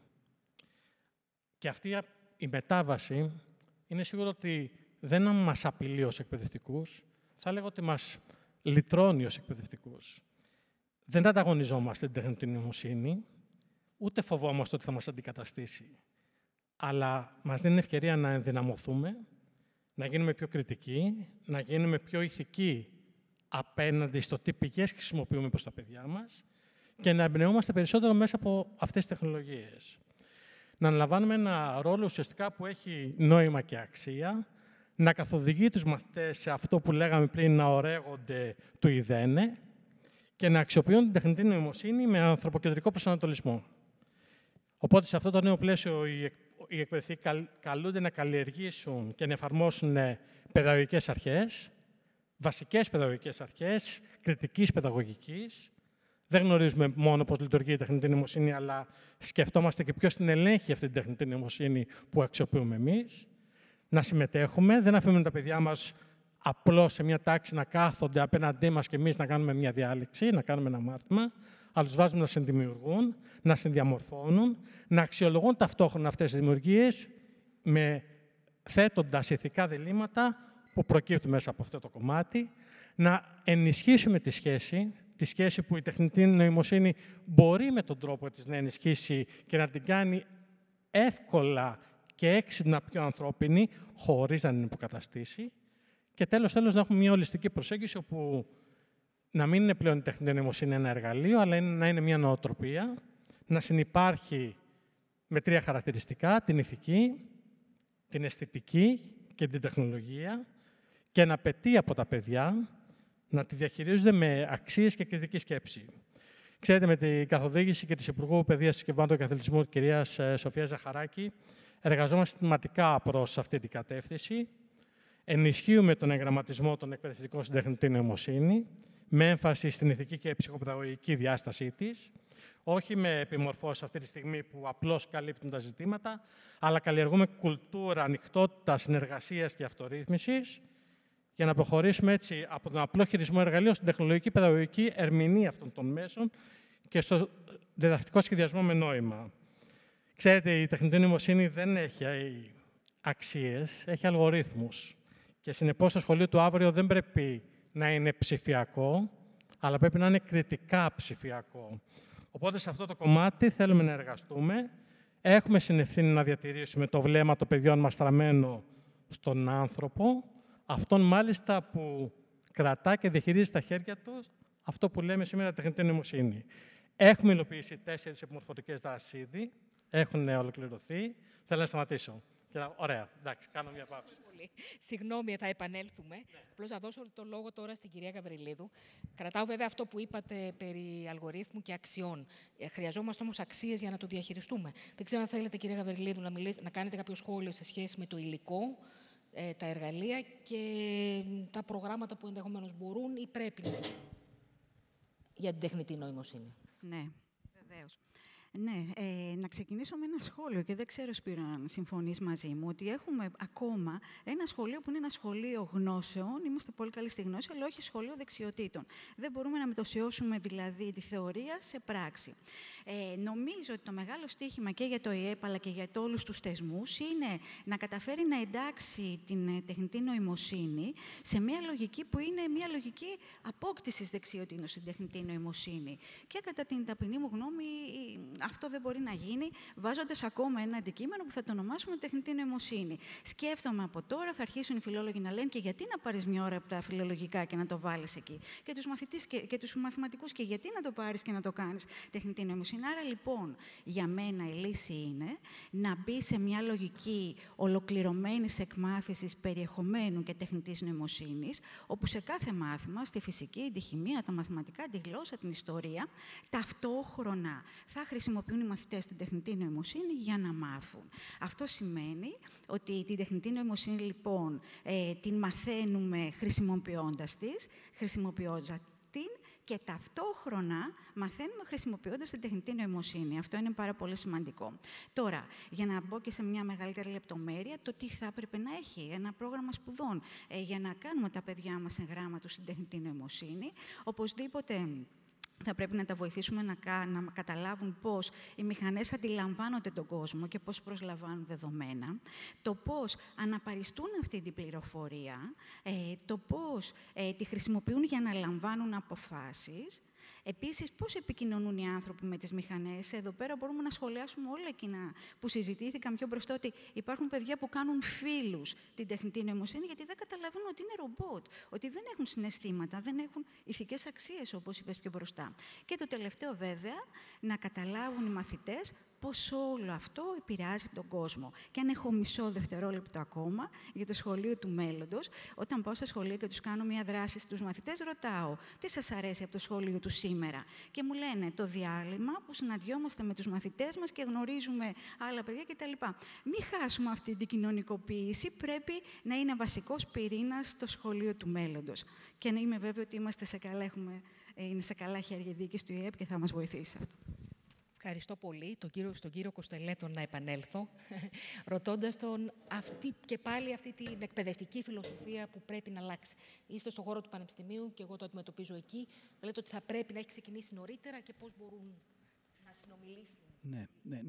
Και αυτή η μετάβαση είναι σίγουρο ότι δεν μας απειλεί ως εκπαιδευτικούς, θα λέγω ότι μας λυτρώνει ως εκπαιδευτικούς. Δεν ανταγωνιζόμαστε την τεχνητή νοημοσύνη, ούτε φοβόμαστε ότι θα μας αντικαταστήσει. Αλλά μας δίνει ευκαιρία να ενδυναμωθούμε, να γίνουμε πιο κριτικοί, να γίνουμε πιο ηθικοί απέναντι στο τι πηγές χρησιμοποιούμε προς τα παιδιά μας και να εμπνεούμαστε περισσότερο μέσα από αυτές τις τεχνολογίες. Να αναλαμβάνουμε ένα ρόλο ουσιαστικά που έχει νόημα και αξία, να καθοδηγεί τους μαθητές σε αυτό που λέγαμε πριν, να ωραίγονται του ιδένε, και να αξιοποιούν την τεχνητή νοημοσύνη με ανθρωποκεντρικό προσανατολισμό. Οπότε, σε αυτό το νέο πλαίσιο, οι εκπαιδευτικοί καλούνται να καλλιεργήσουν και να εφαρμόσουν παιδαγωγικές αρχές, βασικές παιδαγωγικές αρχές, κριτικής παιδαγωγικής, Δεν γνωρίζουμε μόνο πώς λειτουργεί η τεχνητή νοημοσύνη, αλλά σκεφτόμαστε και ποιος την ελέγχει αυτή την τεχνητή νοημοσύνη που αξιοποιούμε εμείς. Να συμμετέχουμε, δεν αφήνουμε τα παιδιά μας απλώς σε μια τάξη να κάθονται απέναντί μας και εμείς να κάνουμε μια διάλεξη, να κάνουμε ένα μάθημα, αλλά τους βάζουμε να συνδημιουργούν, να συνδιαμορφώνουν, να αξιολογούν ταυτόχρονα αυτές τις δημιουργίες, θέτοντας ηθικά διλήμματα που προκύπτουν μέσα από αυτό το κομμάτι, να ενισχύσουμε τη σχέση που η τεχνητή νοημοσύνη μπορεί με τον τρόπο της να ενισχύσει και να την κάνει εύκολα και έξυπνα πιο ανθρώπινη, χωρίς να την υποκαταστήσει. Και τέλος, να έχουμε μια ολιστική προσέγγιση, όπου να μην είναι πλέον η τεχνητή νοημοσύνη ένα εργαλείο, αλλά να είναι μια νοοτροπία, να συνυπάρχει με 3 χαρακτηριστικά: την ηθική, την αισθητική και την τεχνολογία, και να απαιτεί από τα παιδιά να τη διαχειρίζονται με αξίες και κριτική σκέψη. Ξέρετε, με την καθοδήγηση και της Υπουργού Παιδείας, Συσκευών και Αθλητισμού, κυρίας Σοφίας Ζαχαράκη, εργαζόμαστε συστηματικά προς αυτή την κατεύθυνση. Ενισχύουμε τον εγγραμματισμό των εκπαιδευτικών στην τεχνητή νοημοσύνη, με έμφαση στην ηθική και ψυχοπαιδαγωγική διάστασή της, όχι με επιμορφώσεις αυτή τη στιγμή που απλώς καλύπτουν τα ζητήματα, αλλά καλλιεργούμε κουλτούρα ανοιχτότητας, συνεργασίας και αυτορύθμισης, για να προχωρήσουμε έτσι από τον απλό χειρισμό εργαλείων στην τεχνολογική παιδαγωγική ερμηνεία αυτών των μέσων και στο διδακτικό σχεδιασμό με νόημα. Ξέρετε, η τεχνητή νοημοσύνη δεν έχει αξίες, έχει αλγορίθμους. Και συνεπώς το σχολείο του αύριο δεν πρέπει να είναι ψηφιακό, αλλά πρέπει να είναι κριτικά ψηφιακό. Οπότε σε αυτό το κομμάτι θέλουμε να εργαστούμε. Έχουμε συνευθύνη να διατηρήσουμε το βλέμμα των παιδιών μας στραμμένο στον άνθρωπο, αυτόν μάλιστα που κρατά και διαχειρίζει στα χέρια του αυτό που λέμε σήμερα τεχνητή νοημοσύνη. Έχουμε υλοποιήσει 4 επιμορφωτικές δράσεις ήδη, έχουν ολοκληρωθεί. Θέλω να σταματήσω. Ωραία, εντάξει, κάνω μια παύση. Συγγνώμη, θα επανέλθουμε. Απλώς να δώσω το λόγο τώρα στην κυρία Γαβριλίδου. Κρατάω βέβαια αυτό που είπατε περί αλγορίθμου και αξιών. Χρειαζόμαστε όμως αξίες για να το διαχειριστούμε. Δεν ξέρω αν θέλετε, κυρία Γαβριλίδου, να κάνετε κάποιο σχόλιο σε σχέση με το υλικό, τα εργαλεία και τα προγράμματα που ενδεχομένως μπορούν ή πρέπει να γίνουν για την τεχνητή νοημοσύνη. Ναι, βεβαίως. Ναι, να ξεκινήσω με ένα σχόλιο και δεν ξέρω, Σπύρο, αν συμφωνείς μαζί μου, ότι έχουμε ακόμα ένα σχολείο που είναι ένα σχολείο γνώσεων, είμαστε πολύ καλοί στη γνώση, αλλά όχι σχολείο δεξιοτήτων. Δεν μπορούμε να μετωσιώσουμε δηλαδή τη θεωρία σε πράξη. Νομίζω ότι το μεγάλο στοίχημα και για το ΙΕΠ αλλά και για όλους τους θεσμούς είναι να καταφέρει να εντάξει την τεχνητή νοημοσύνη σε μια λογική που είναι μια λογική απόκτησης δεξιοτήτων στην τεχνητή νοημοσύνη. Και κατά την ταπεινή μου γνώμη, αυτό δεν μπορεί να γίνει βάζοντας ακόμα ένα αντικείμενο που θα το ονομάσουμε τεχνητή νοημοσύνη. Σκέφτομαι από τώρα, θα αρχίσουν οι φιλόλογοι να λένε και γιατί να πάρεις μια ώρα από τα φιλολογικά και να το βάλεις εκεί. Και τους μαθητές και τους μαθηματικούς, και γιατί να το πάρεις και να το κάνεις τεχνητή νοημοσύνη. Άρα λοιπόν, για μένα η λύση είναι να μπει σε μια λογική ολοκληρωμένης εκμάθησης περιεχομένου και τεχνητής νοημοσύνης, όπου σε κάθε μάθημα, στη φυσική, τη χημεία, τα μαθηματικά, τη γλώσσα, την ιστορία, ταυτόχρονα θα χρησιμοποιούν οι μαθητές την τεχνητή νοημοσύνη για να μάθουν. Αυτό σημαίνει ότι την τεχνητή νοημοσύνη, λοιπόν, την μαθαίνουμε χρησιμοποιώντας την και ταυτόχρονα μαθαίνουμε χρησιμοποιώντας την τεχνητή νοημοσύνη. Αυτό είναι πάρα πολύ σημαντικό. Τώρα, για να μπω και σε μια μεγαλύτερη λεπτομέρεια, το τι θα έπρεπε να έχει ένα πρόγραμμα σπουδών για να κάνουμε τα παιδιά μας εγγράμματος στην τεχνητή νοημοσύνη, οπωσδήποτε θα πρέπει να τα βοηθήσουμε να καταλάβουν πώς οι μηχανές αντιλαμβάνονται τον κόσμο και πώς προσλαμβάνουν δεδομένα, το πώς αναπαριστούν αυτή την πληροφορία, το πώς τη χρησιμοποιούν για να λαμβάνουν αποφάσεις. Επίσης, πώς επικοινωνούν οι άνθρωποι με τις μηχανές. Εδώ πέρα μπορούμε να σχολιάσουμε όλα εκείνα που συζητήθηκαν πιο μπροστά, ότι υπάρχουν παιδιά που κάνουν φίλους την τεχνητή νοημοσύνη γιατί δεν καταλαβαίνουν ότι είναι ρομπότ, ότι δεν έχουν συναισθήματα, δεν έχουν ηθικές αξίες, όπως είπες πιο μπροστά. Και το τελευταίο, βέβαια, να καταλάβουν οι μαθητές πώς όλο αυτό επηρεάζει τον κόσμο. Και αν έχω μισό δευτερόλεπτο ακόμα για το σχολείο του μέλλοντος, όταν πάω στα σχολεία και τους κάνω μια δράση στους μαθητές, ρωτάω τι σας αρέσει από το σχολείο του σήμερα. Και μου λένε το διάλειμμα που συναντιόμαστε με τους μαθητές μας και γνωρίζουμε άλλα παιδιά κτλ. Μην χάσουμε αυτή την κοινωνικοποίηση, πρέπει να είναι βασικός πυρήνας στο σχολείο του μέλλοντος. Και να είμαι βέβαιη ότι είμαστε σε καλά, έχουμε είναι σε καλά χέρια η διοίκηση του ΙΕΠ και θα μας βοηθήσει σε αυτό. Ευχαριστώ πολύ στον κύριο Κοστελέτο να επανέλθω, ρωτώντας τον και πάλι αυτή την εκπαιδευτική φιλοσοφία που πρέπει να αλλάξει. Είστε στον χώρο του Πανεπιστημίου και εγώ το αντιμετωπίζω εκεί. Λέτε ότι θα πρέπει να έχει ξεκινήσει νωρίτερα και πώς μπορούν να συνομιλήσουν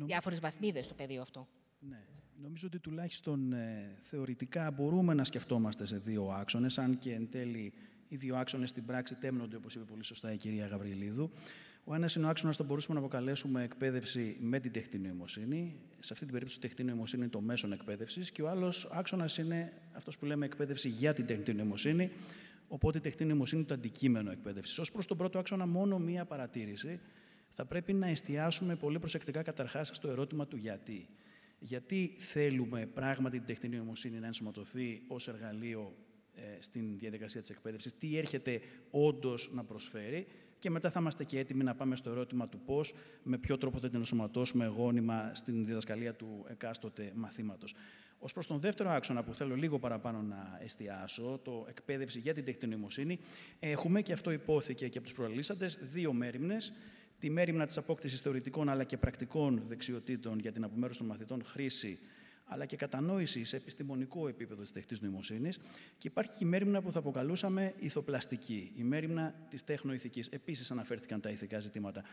διάφορες βαθμίδες στο πεδίο αυτό. Ναι. Νομίζω ότι τουλάχιστον θεωρητικά μπορούμε να σκεφτόμαστε σε δύο άξονες, αν και εν τέλει οι δύο άξονες στην πράξη τέμνονται, όπως είπε πολύ σωστά η κυρία Γαβριλίδου. Ο ένας είναι ο άξονας που μπορούσαμε να αποκαλέσουμε εκπαίδευση με την τεχνητή νοημοσύνη. Σε αυτή την περίπτωση, η τεχνητή νοημοσύνη είναι το μέσον εκπαίδευσης. Και ο άλλος άξονας είναι αυτός που λέμε εκπαίδευση για την τεχνητή νοημοσύνη. Οπότε η τεχνητή νοημοσύνη είναι το αντικείμενο εκπαίδευσης. Ως προς τον πρώτο άξονα, μόνο μία παρατήρηση. Θα πρέπει να εστιάσουμε πολύ προσεκτικά καταρχάς στο ερώτημα του γιατί. Γιατί θέλουμε πράγματι την τεχνητή νοημοσύνη να ενσωματωθεί ως εργαλείο στην διαδικασία της εκπαίδευσης, τι έρχεται όντως να προσφέρει, και μετά θα είμαστε και έτοιμοι να πάμε στο ερώτημα του πώς, με ποιο τρόπο θα την ενσωματώσουμε γόνιμα στην διδασκαλία του εκάστοτε μαθήματος. Ως προς τον δεύτερο άξονα που θέλω λίγο παραπάνω να εστιάσω, το εκπαίδευση για την τεχνητή νοημοσύνη, έχουμε, και αυτό υπόθηκε και από τους προαλήσαντες, δύο μέριμνες. Τη μέριμνα της απόκτησης θεωρητικών αλλά και πρακτικών δεξιοτήτων για την απομέρωση των μαθητών, χρήση αλλά και κατανόηση σε επιστημονικό επίπεδο της τεχνητής νοημοσύνης. Και υπάρχει και η μέριμνα που θα αποκαλούσαμε ηθοπλαστική, η μέριμνα της τεχνοηθικής. Επίσης αναφέρθηκαν τα ηθικά ζητήματα.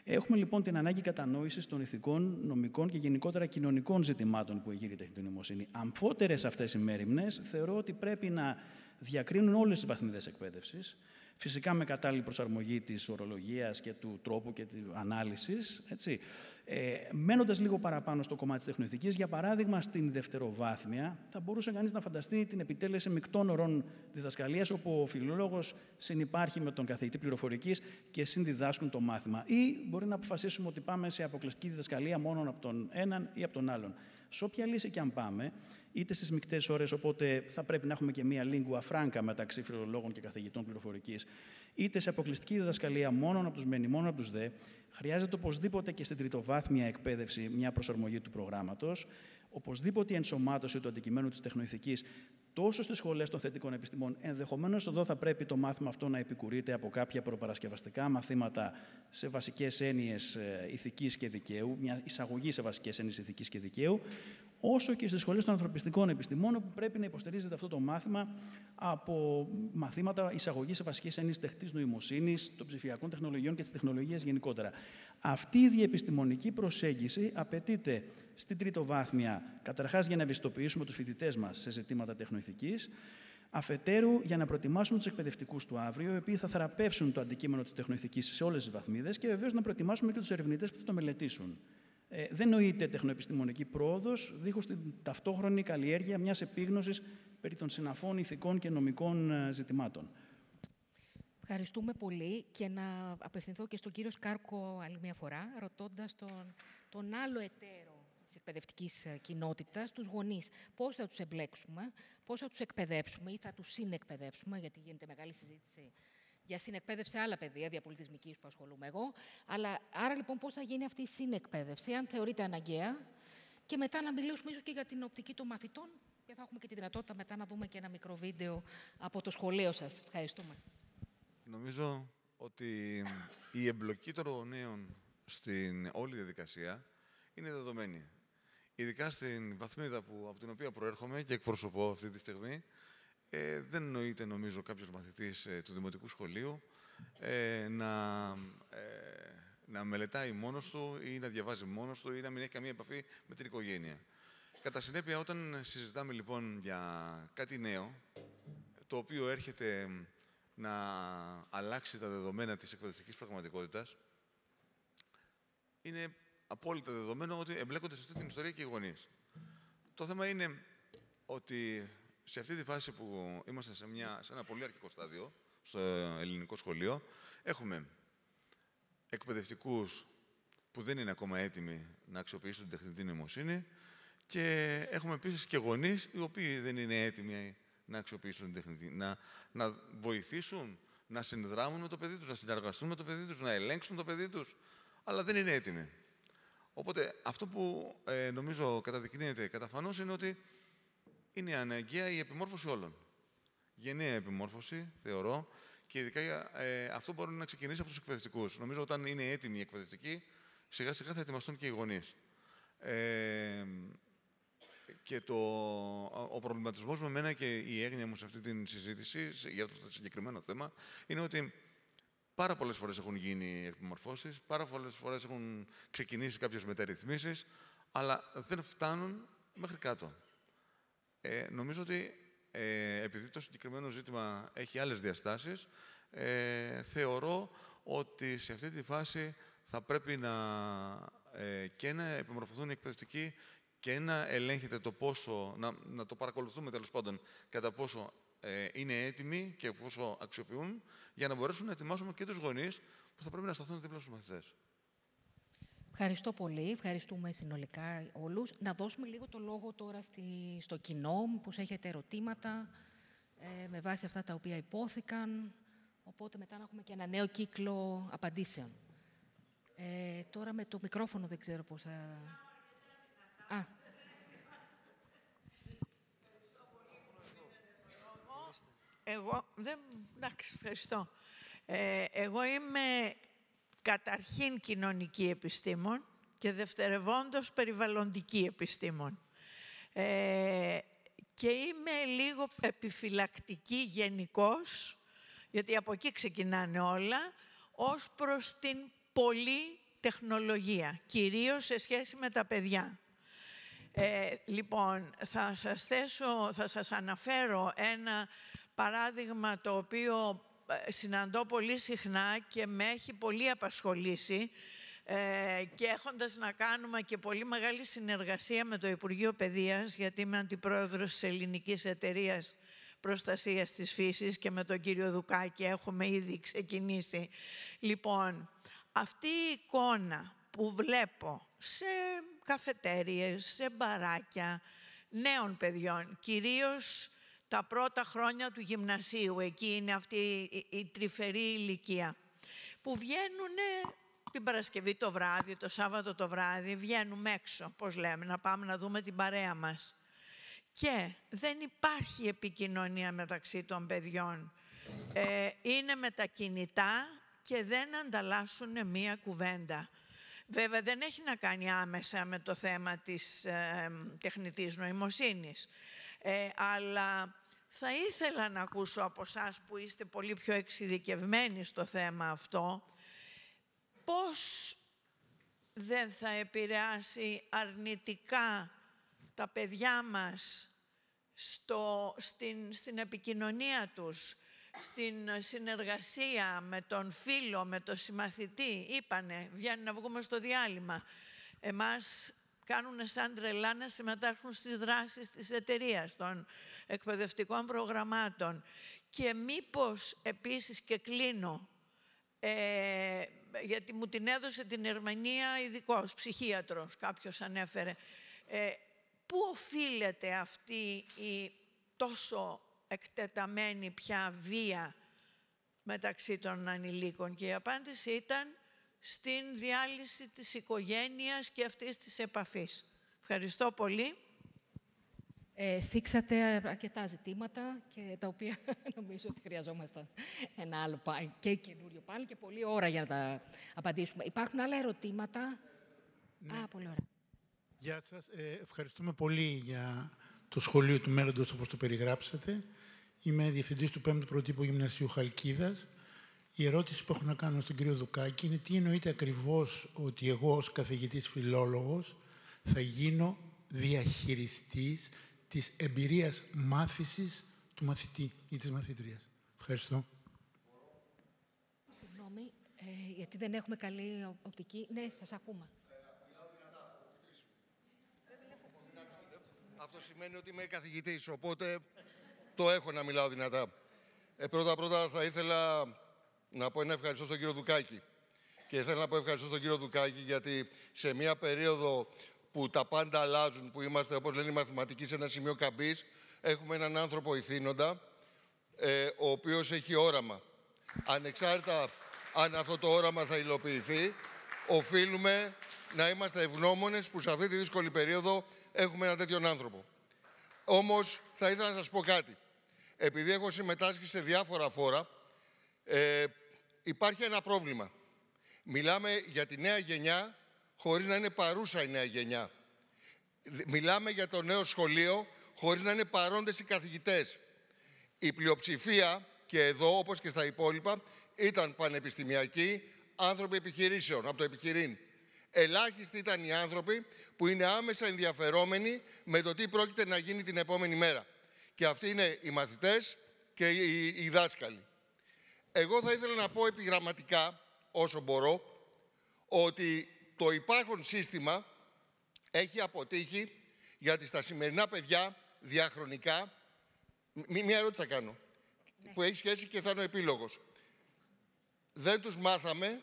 Έχουμε λοιπόν την ανάγκη κατανόησης των ηθικών, νομικών και γενικότερα κοινωνικών ζητημάτων που εγείρει η τεχνητή νοημοσύνη. Αμφότερες αυτές οι μέριμνες θεωρώ ότι πρέπει να διακρίνουν όλες τις βαθμίδες εκπαίδευσης. Φυσικά με κατάλληλη προσαρμογή της ορολογίας και του τρόπου και της ανάλυσης. Μένοντας λίγο παραπάνω στο κομμάτι της τεχνοηθικής, για παράδειγμα, στην δευτεροβάθμια θα μπορούσε κανείς να φανταστεί την επιτέλεση μεικτών ωρών διδασκαλίας, όπου ο φιλόλογος συνυπάρχει με τον καθηγητή πληροφορικής και συνδιδάσκουν το μάθημα. Ή μπορεί να αποφασίσουμε ότι πάμε σε αποκλειστική διδασκαλία μόνο από τον έναν ή από τον άλλον. Σε όποια λύση και αν πάμε, είτε στις μεικτές ώρες, οπότε θα πρέπει να έχουμε και μία lingua franca μεταξύ φιλολόγων και καθηγητών πληροφορικής, είτε σε αποκλειστική διδασκαλία μόνο από τους μεν ή μόνο από τους δε, χρειάζεται οπωσδήποτε και στην τριτοβάθμια εκπαίδευση μια προσαρμογή του προγράμματος, οπωσδήποτε η ενσωμάτωση του αντικειμένου της τεχνοηθικής τόσο στις σχολές των θετικών επιστημών. Ενδεχομένως εδώ θα πρέπει το μάθημα αυτό να επικουρείται από κάποια προπαρασκευαστικά μαθήματα σε βασικές έννοιες ηθικής και δικαίου, μια εισαγωγή σε βασικές έννοιες ηθικής και δικαίου, όσο και στις σχολές των ανθρωπιστικών επιστημών, όπου πρέπει να υποστηρίζεται αυτό το μάθημα από μαθήματα εισαγωγή σε βασικές έννοιες τεχνητής νοημοσύνης, των ψηφιακών τεχνολογιών και της τεχνολογίας γενικότερα. Αυτή η διεπιστημονική προσέγγιση απαιτείται στην τριτοβάθμια, καταρχάς για να ευαισθητοποιήσουμε τους φοιτητές μας σε ζητήματα τεχνοηθικής, αφετέρου για να προετοιμάσουμε τους εκπαιδευτικούς του αύριο, οι οποίοι θα θεραπεύσουν το αντικείμενο της τεχνοηθικής σε όλες τις βαθμίδες, και βεβαίως να προετοιμάσουμε και τους ερευνητές που θα το μελετήσουν. Δεν νοείται τεχνοεπιστημονική πρόοδος δίχως την ταυτόχρονη καλλιέργεια μιας επίγνωσης περί των συναφών ηθικών και νομικών ζητημάτων. Ευχαριστούμε πολύ, και να απευθυνθώ και στον κύριο Σκάρκο άλλη μια φορά, ρωτώντας τον άλλο εταίρο της εκπαιδευτικής κοινότητας, τους γονείς. Πώς θα τους εμπλέξουμε, πώς θα τους εκπαιδεύσουμε ή θα τους συνεκπαιδεύσουμε, γιατί γίνεται μεγάλη συζήτηση για συνεκπαίδευση σε άλλα πεδία διαπολιτισμικής που ασχολούμαι εγώ. Άρα λοιπόν πώς θα γίνει αυτή η συνεκπαίδευση, αν θεωρείται αναγκαία, και μετά να μιλήσουμε ίσως και για την οπτική των μαθητών, και θα έχουμε και τη δυνατότητα μετά να δούμε και ένα μικρό βίντεο από το σχολείο σας. Ευχαριστούμε. Νομίζω ότι η εμπλοκή των γονέων στην όλη διαδικασία είναι δεδομένη. Ειδικά στην βαθμίδα από την οποία προέρχομαι και εκπροσωπώ αυτή τη στιγμή, δεν νοείται, νομίζω, κάποιος μαθητής του δημοτικού σχολείου να μελετάει μόνος του ή να διαβάζει μόνος του ή να μην έχει καμία επαφή με την οικογένεια. Κατά συνέπεια, όταν συζητάμε λοιπόν για κάτι νέο, το οποίο έρχεται να αλλάξει τα δεδομένα της εκπαιδευτικής πραγματικότητας, είναι απόλυτα δεδομένο ότι εμπλέκονται σε αυτή την ιστορία και οι γονείς. Το θέμα είναι ότι σε αυτή τη φάση που είμαστε σε ένα πολύ αρχικό στάδιο, στο ελληνικό σχολείο, έχουμε εκπαιδευτικούς που δεν είναι ακόμα έτοιμοι να αξιοποιήσουν την τεχνητή νοημοσύνη, και έχουμε επίσης και γονείς οι οποίοι δεν είναι έτοιμοι να αξιοποιήσουν την τεχνητή, να βοηθήσουν, να συνδράμουν με το παιδί τους, να συνεργαστούν με το παιδί τους, να ελέγξουν το παιδί τους, αλλά δεν είναι έτοιμοι. Οπότε αυτό που νομίζω καταδεικνύεται καταφανώς είναι ότι είναι αναγκαία η επιμόρφωση όλων. Γενναία επιμόρφωση, θεωρώ, και ειδικά αυτό μπορεί να ξεκινήσει από τους εκπαιδευτικούς. Νομίζω όταν είναι έτοιμοι οι εκπαιδευτικοί, σιγά-σιγά θα ετοιμαστούν και οι γονείς. Και ο προβληματισμός με μένα και η έγνοια μου σε αυτή τη συζήτηση για το συγκεκριμένο θέμα είναι ότι πάρα πολλές φορές έχουν γίνει επιμορφώσεις, πάρα πολλές φορές έχουν ξεκινήσει κάποιες μεταρρυθμίσεις, αλλά δεν φτάνουν μέχρι κάτω. Νομίζω ότι επειδή το συγκεκριμένο ζήτημα έχει άλλες διαστάσεις, θεωρώ ότι σε αυτή τη φάση θα πρέπει και να επιμορφωθούν οι εκπαιδευτικοί και να ελέγχεται το πόσο, να το παρακολουθούμε τέλος πάντων, κατά πόσο είναι έτοιμοι και πόσο αξιοποιούν, για να μπορέσουν να ετοιμάσουμε και τους γονείς που θα πρέπει να σταθούν δίπλα στους μαθητές. Ευχαριστώ πολύ. Ευχαριστούμε συνολικά όλους. Να δώσουμε λίγο το λόγο τώρα στο κοινό, μήπως έχετε ερωτήματα με βάση αυτά τα οποία υπόθηκαν. Οπότε μετά να έχουμε και ένα νέο κύκλο απαντήσεων. Τώρα με το μικρόφωνο δεν ξέρω πώς θα... Εντάξει, ευχαριστώ. Εγώ είμαι καταρχήν κοινωνική επιστήμον και δευτερευόντως περιβαλλοντική επιστήμον. Και είμαι λίγο επιφυλακτική γενικώς, γιατί από εκεί ξεκινάνε όλα, ως προς την πολλή τεχνολογία, κυρίως σε σχέση με τα παιδιά. Λοιπόν, θα σας αναφέρω ένα παράδειγμα το οποίο συναντώ πολύ συχνά και με έχει πολύ απασχολήσει και έχοντας να κάνουμε και πολύ μεγάλη συνεργασία με το Υπουργείο Παιδείας, γιατί είμαι αντιπρόεδρος της Ελληνικής Εταιρείας Προστασίας της Φύσης και με τον κύριο Δουκάκη έχουμε ήδη ξεκινήσει. Λοιπόν, αυτή η εικόνα που βλέπω σε καφετέριες, σε μπαράκια νέων παιδιών, κυρίως τα πρώτα χρόνια του γυμνασίου, εκεί είναι αυτή η τρυφερή ηλικία, που βγαίνουν την Παρασκευή το βράδυ, το Σάββατο το βράδυ, βγαίνουμε έξω, πώς λέμε, να πάμε να δούμε την παρέα μας. Και δεν υπάρχει επικοινωνία μεταξύ των παιδιών. Είναι με τα κινητά και δεν ανταλλάσσουν μία κουβέντα. Βέβαια, δεν έχει να κάνει άμεσα με το θέμα της τεχνητής νοημοσύνης. Αλλά θα ήθελα να ακούσω από εσάς που είστε πολύ πιο εξειδικευμένοι στο θέμα αυτό, πώς δεν θα επηρεάσει αρνητικά τα παιδιά μας στην επικοινωνία τους, στην συνεργασία με τον φίλο, με τον συμμαθητή. Είπανε, βγαίνουν να βγούμε στο διάλειμμα. Εμάς κάνουν σαν τρελά να συμμετάσχουν στις δράσεις της εταιρείας, των εκπαιδευτικών προγραμμάτων. Και μήπως επίσης, και κλείνω, γιατί μου την έδωσε την ερμηνεία ειδικός, ψυχίατρος, κάποιος ανέφερε, πού οφείλεται αυτή η τόσο εκτεταμένη πια βία μεταξύ των ανηλίκων? Και η απάντηση ήταν στην διάλυση της οικογένειας και αυτής της επαφής. Ευχαριστώ πολύ. Θίξατε αρκετά ζητήματα και τα οποία νομίζω ότι χρειαζόμασταν ένα άλλο και καινούριο πάλι και πολλή ώρα για να τα απαντήσουμε. Υπάρχουν άλλα ερωτήματα? Ναι. Πολύ ωραία. Γεια σας. Ευχαριστούμε πολύ για το σχολείο του μέλλοντος όπως το περιγράψατε. Είμαι διευθυντής του 5ου Προτύπου Γυμνασίου Χαλκίδας. Η ερώτηση που έχω να κάνω στον κύριο Δουκάκη είναι τι εννοείται ακριβώς ότι εγώ ως καθηγητής φιλόλογος θα γίνω διαχειριστής της εμπειρίας μάθησης του μαθητή ή της μαθήτριας. Ευχαριστώ. Συγγνώμη, γιατί δεν έχουμε καλή οπτική. Ναι, σας ακούμε. Αυτό σημαίνει ότι είμαι καθηγητής, οπότε το έχω να μιλάω δυνατά. Πρώτα θα ήθελα να πω ένα ευχαριστώ στον κύριο Δουκάκη. Και θέλω να πω ευχαριστώ στον κύριο Δουκάκη γιατί σε μια περίοδο που τα πάντα αλλάζουν, που είμαστε, όπως λένε οι μαθηματικοί, σε ένα σημείο καμπής, έχουμε έναν άνθρωπο ηθήνοντα, ο οποίος έχει όραμα. Ανεξάρτητα αν αυτό το όραμα θα υλοποιηθεί, οφείλουμε να είμαστε ευγνώμονες που σε αυτή τη δύσκολη περίοδο έχουμε έναν τέτοιον άνθρωπο. Όμως, θα ήθελα να σας πω κάτι. Επειδή έχω συμμετάσχει σε διάφορα φόρα, Υπάρχει ένα πρόβλημα. Μιλάμε για τη νέα γενιά χωρίς να είναι παρούσα η νέα γενιά. Μιλάμε για το νέο σχολείο χωρίς να είναι παρόντες οι καθηγητές. Η πλειοψηφία, και εδώ όπως και στα υπόλοιπα, ήταν πανεπιστημιακοί, άνθρωποι επιχειρήσεων, από το επιχειρήν. Ελάχιστοι ήταν οι άνθρωποι που είναι άμεσα ενδιαφερόμενοι με το τι πρόκειται να γίνει την επόμενη μέρα. Και αυτοί είναι οι μαθητές και οι δάσκαλοι. Εγώ θα ήθελα να πω επιγραμματικά, όσο μπορώ, ότι το υπάρχον σύστημα έχει αποτύχει, γιατί στα σημερινά παιδιά διαχρονικά, μία ερώτηση θα κάνω, που έχει σχέση και θα είναι ο επίλογος. Δεν τους μάθαμε,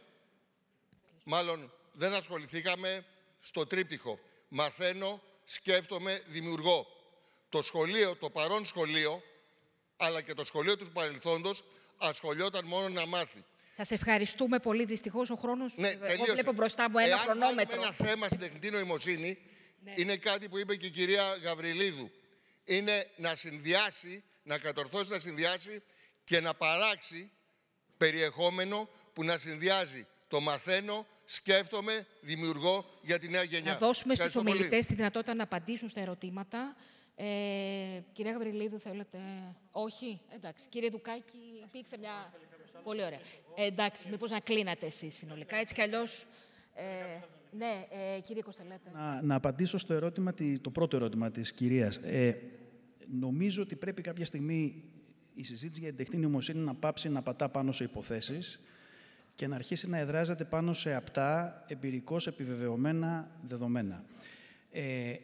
μάλλον δεν ασχοληθήκαμε στο τρίπτυχο. Μαθαίνω, σκέφτομαι, δημιουργώ. Το σχολείο, το παρόν σχολείο, αλλά και το σχολείο του παρελθόντος, ασχολιόταν μόνο να μάθει. Σας ευχαριστούμε πολύ. Δυστυχώς ο χρόνος... Ναι, εγώ βλέπω μπροστά μου ένα χρονόμετρο. Ένα θέμα στην τεχνητή νοημοσύνη, είναι κάτι που είπε και η κυρία Γαβριλίδου. Είναι να συνδυάσει, να κατορθώσει να συνδυάσει και να παράξει περιεχόμενο που να συνδυάζει το μαθαίνω, σκέφτομαι, δημιουργώ για τη νέα γενιά. Να δώσουμε στους ομιλητές τη δυνατότητα να απαντήσουν στα ερωτήματα. Κυρία Γαβριλίδου, θέλετε... Όχι, εντάξει. Κύριε Δουκάκη, υπήρξε μια... Πολύ ωραία. Εντάξει, μήπως να κλείνατε εσείς συνολικά, έτσι κι αλλιώς... Ναι, κύριε Κοστελέτε. Να απαντήσω στο ερώτημα, το πρώτο ερώτημα της κυρίας. Νομίζω ότι πρέπει κάποια στιγμή η συζήτηση για την τεχνητή νοημοσύνη να πάψει να πατά πάνω σε υποθέσεις και να αρχίσει να εδράζεται πάνω σε απτά, εμπειρικώς επιβεβαιωμένα δεδομένα.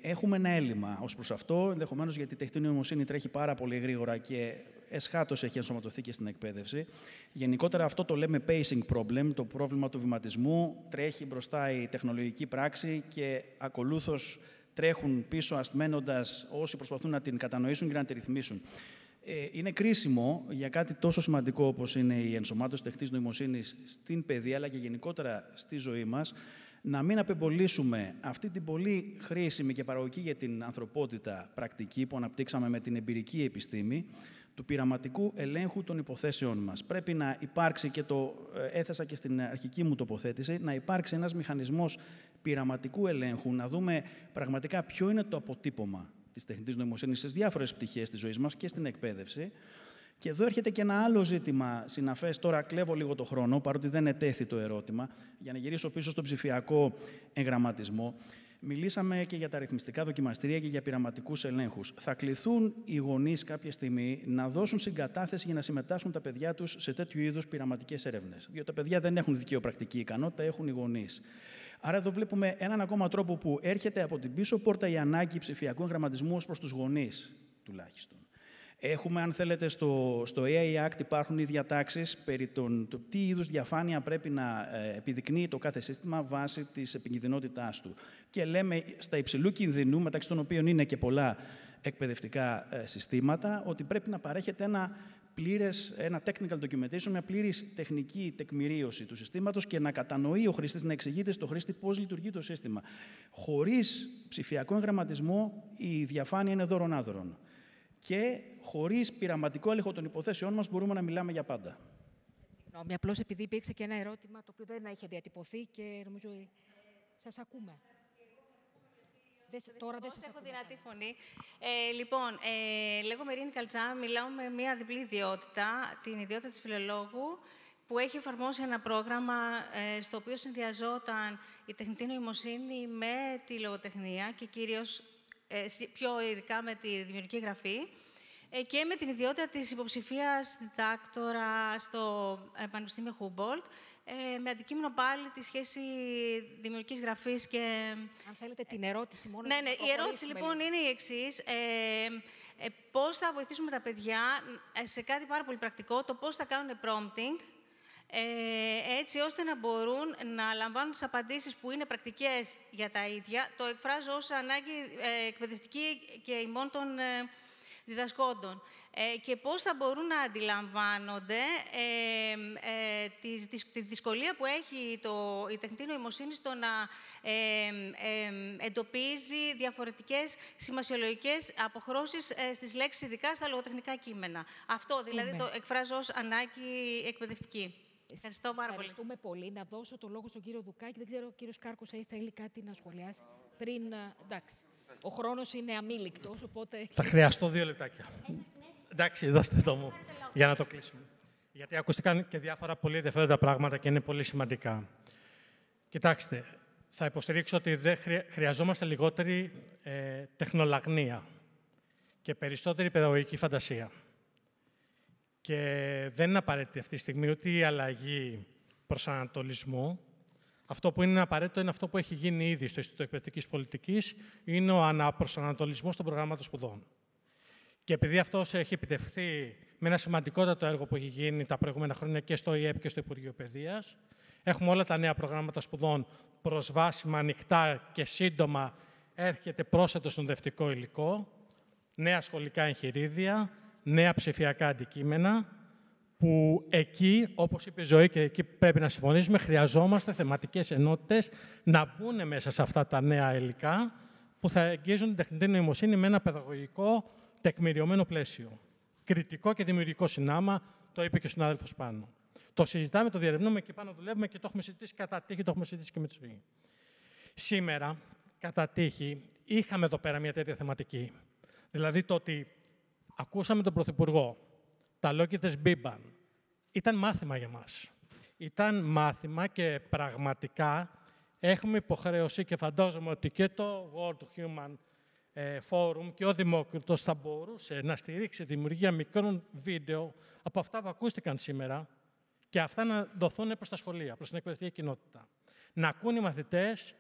Έχουμε ένα έλλειμμα ως προς αυτό, ενδεχομένως γιατί η τεχνητή νοημοσύνη τρέχει πάρα πολύ γρήγορα και εσχάτως έχει ενσωματωθεί και στην εκπαίδευση. Γενικότερα αυτό το λέμε pacing problem, το πρόβλημα του βηματισμού. Τρέχει μπροστά η τεχνολογική πράξη και ακολούθως τρέχουν πίσω αστμένοντας όσοι προσπαθούν να την κατανοήσουν και να τη ρυθμίσουν. Είναι κρίσιμο για κάτι τόσο σημαντικό όπως είναι η ενσωμάτωση τεχνητής νοημοσύνης στην παιδεία αλλά και γενικότερα στη ζωή μας, να μην απεμπολίσουμε αυτή την πολύ χρήσιμη και παραγωγική για την ανθρωπότητα πρακτική που αναπτύξαμε με την εμπειρική επιστήμη του πειραματικού ελέγχου των υποθέσεών μας. Πρέπει να υπάρξει, και το έθεσα και στην αρχική μου τοποθέτηση, να υπάρξει ένας μηχανισμός πειραματικού ελέγχου, να δούμε πραγματικά ποιο είναι το αποτύπωμα της τεχνητής νοημοσύνης στις διάφορες πτυχές της ζωής μας και στην εκπαίδευση. Και εδώ έρχεται και ένα άλλο ζήτημα συναφές. Τώρα κλέβω λίγο το χρόνο, παρότι δεν ετέθη το ερώτημα, για να γυρίσω πίσω στον ψηφιακό εγγραμματισμό. Μιλήσαμε και για τα αριθμιστικά δοκιμαστήρια και για πειραματικούς ελέγχους. Θα κληθούν οι γονείς κάποια στιγμή να δώσουν συγκατάθεση για να συμμετάσχουν τα παιδιά τους σε τέτοιου είδους πειραματικές έρευνες. Διότι τα παιδιά δεν έχουν δικαιοπρακτική ικανότητα, έχουν οι γονείς. Άρα εδώ βλέπουμε έναν ακόμα τρόπο που έρχεται από την πίσω πόρτα η ανάγκη ψηφιακού εγγραμματισμού ως προς τους γονείς τουλάχιστον. Έχουμε, αν θέλετε, στο AI Act υπάρχουν οι διατάξεις περί το τι είδους διαφάνεια πρέπει να επιδεικνύει το κάθε σύστημα βάσει της επικινδυνότητάς του. Και λέμε στα υψηλού κινδυνού, μεταξύ των οποίων είναι και πολλά εκπαιδευτικά συστήματα, ότι πρέπει να παρέχεται ένα technical documentation, μια πλήρης τεχνική τεκμηρίωση του συστήματος και να κατανοεί ο χρήστης, να εξηγείται στο χρήστη πώς λειτουργεί το σύστημα. Χωρίς ψηφιακό εγγραμματισμό, η διαφάνεια είναι δώρον-άδωρον. Και χωρίς πειραματικό έλεγχο των υποθέσεών μας μπορούμε να μιλάμε για πάντα. Συγγνώμη, απλώς επειδή υπήρξε και ένα ερώτημα το οποίο δεν είχε διατυπωθεί και νομίζω σας ακούμε. Τώρα δεν σας έχω δυνατή φωνή. Λέγομαι Ειρήνη Καλτσά, μιλάω με μία διπλή ιδιότητα, την ιδιότητα της φιλολόγου, που έχει εφαρμόσει ένα πρόγραμμα στο οποίο συνδυαζόταν η τεχνητή νοημοσύνη με τη λογοτεχνία και κυρίως πιο ειδικά με τη δημιουργική γραφή και με την ιδιότητα της υποψηφίας διδάκτορα στο Πανεπιστήμιο Humboldt, με αντικείμενο πάλι τη σχέση δημιουργικής γραφής και... Αν θέλετε την ερώτηση μόνο... Ναι, η ερώτηση λοιπόν είναι η εξής. Πώς θα βοηθήσουμε τα παιδιά σε κάτι πάρα πολύ πρακτικό, το πώς θα κάνουν prompting, έτσι ώστε να μπορούν να λαμβάνουν τις απαντήσεις που είναι πρακτικές για τα ίδια. Το εκφράζω ως ανάγκη εκπαιδευτική και ημών διδασκόντων και πώς θα μπορούν να αντιλαμβάνονται τη δυσκολία που έχει η τεχνητή νοημοσύνη στο να εντοπίζει διαφορετικές σημασιολογικές αποχρώσεις στις λέξεις, ειδικά στα λογοτεχνικά κείμενα. Αυτό δηλαδή το εκφράζω ως ανάγκη εκπαιδευτική. Ευχαριστώ πάρα πολύ. Ευχαριστούμε πολύ. Να δώσω το λόγο στον κύριο Δουκάκη. Δεν ξέρω, ο κύριος Κάρκος θέλει κάτι να σχολιάσει πριν. Εντάξει. Ο χρόνος είναι αμήλικτος, οπότε... Θα χρειαστώ 2 λεπτάκια. Εντάξει, δώστε το μου, για να το κλείσουμε. Γιατί ακούστηκαν και διάφορα πολύ ενδιαφέροντα πράγματα και είναι πολύ σημαντικά. Κοιτάξτε, θα υποστηρίξω ότι χρειαζόμαστε λιγότερη τεχνολαγνία και περισσότερη παιδαγωγική φαντασία. Και δεν είναι απαραίτητη αυτή τη στιγμή ούτε η αλλαγή προσανατολισμού. Αυτό που είναι απαραίτητο είναι αυτό που έχει γίνει ήδη στο Ινστιτούτο Εκπαιδευτικής Πολιτικής, είναι ο αναπροσανατολισμός των προγραμμάτων σπουδών. Και επειδή αυτό έχει επιτευχθεί με ένα σημαντικότατο έργο που έχει γίνει τα προηγούμενα χρόνια και στο ΙΕΠ και στο Υπουργείο Παιδείας, έχουμε όλα τα νέα προγράμματα σπουδών προσβάσιμα, ανοιχτά και σύντομα έρχεται πρόσθετο συνοδευτικό υλικό, νέα σχολικά εγχειρίδια, νέα ψηφιακά αντικείμενα, που εκεί, όπως είπε η Ζωή και εκεί πρέπει να συμφωνήσουμε, χρειαζόμαστε θεματικές ενότητες να μπουν μέσα σε αυτά τα νέα υλικά που θα εγγύζουν την τεχνητή νοημοσύνη με ένα παιδαγωγικό τεκμηριωμένο πλαίσιο. Κριτικό και δημιουργικό συνάμα, το είπε και ο συνάδελφος πάνω. Το συζητάμε, το διερευνούμε και πάνω δουλεύουμε και το έχουμε συζητήσει κατά τύχη, το έχουμε συζητήσει και με τη Ζωή. Σήμερα, κατά τύχη, είχαμε εδώ πέρα μια τέτοια θεματική. Δηλαδή το ότι ακούσαμε τον Πρωθυπουργό, τα λόγια της Μπίμπαν, ήταν μάθημα για μας. Ήταν μάθημα και πραγματικά έχουμε υποχρέωση και φαντάζομαι ότι και το World Human Forum και ο Δημόκριτος θα μπορούσε να στηρίξει τη δημιουργία μικρών βίντεο από αυτά που ακούστηκαν σήμερα και αυτά να δοθούν προς τα σχολεία, προς την εκπαιδευτική κοινότητα. Να ακούν οι μαθητές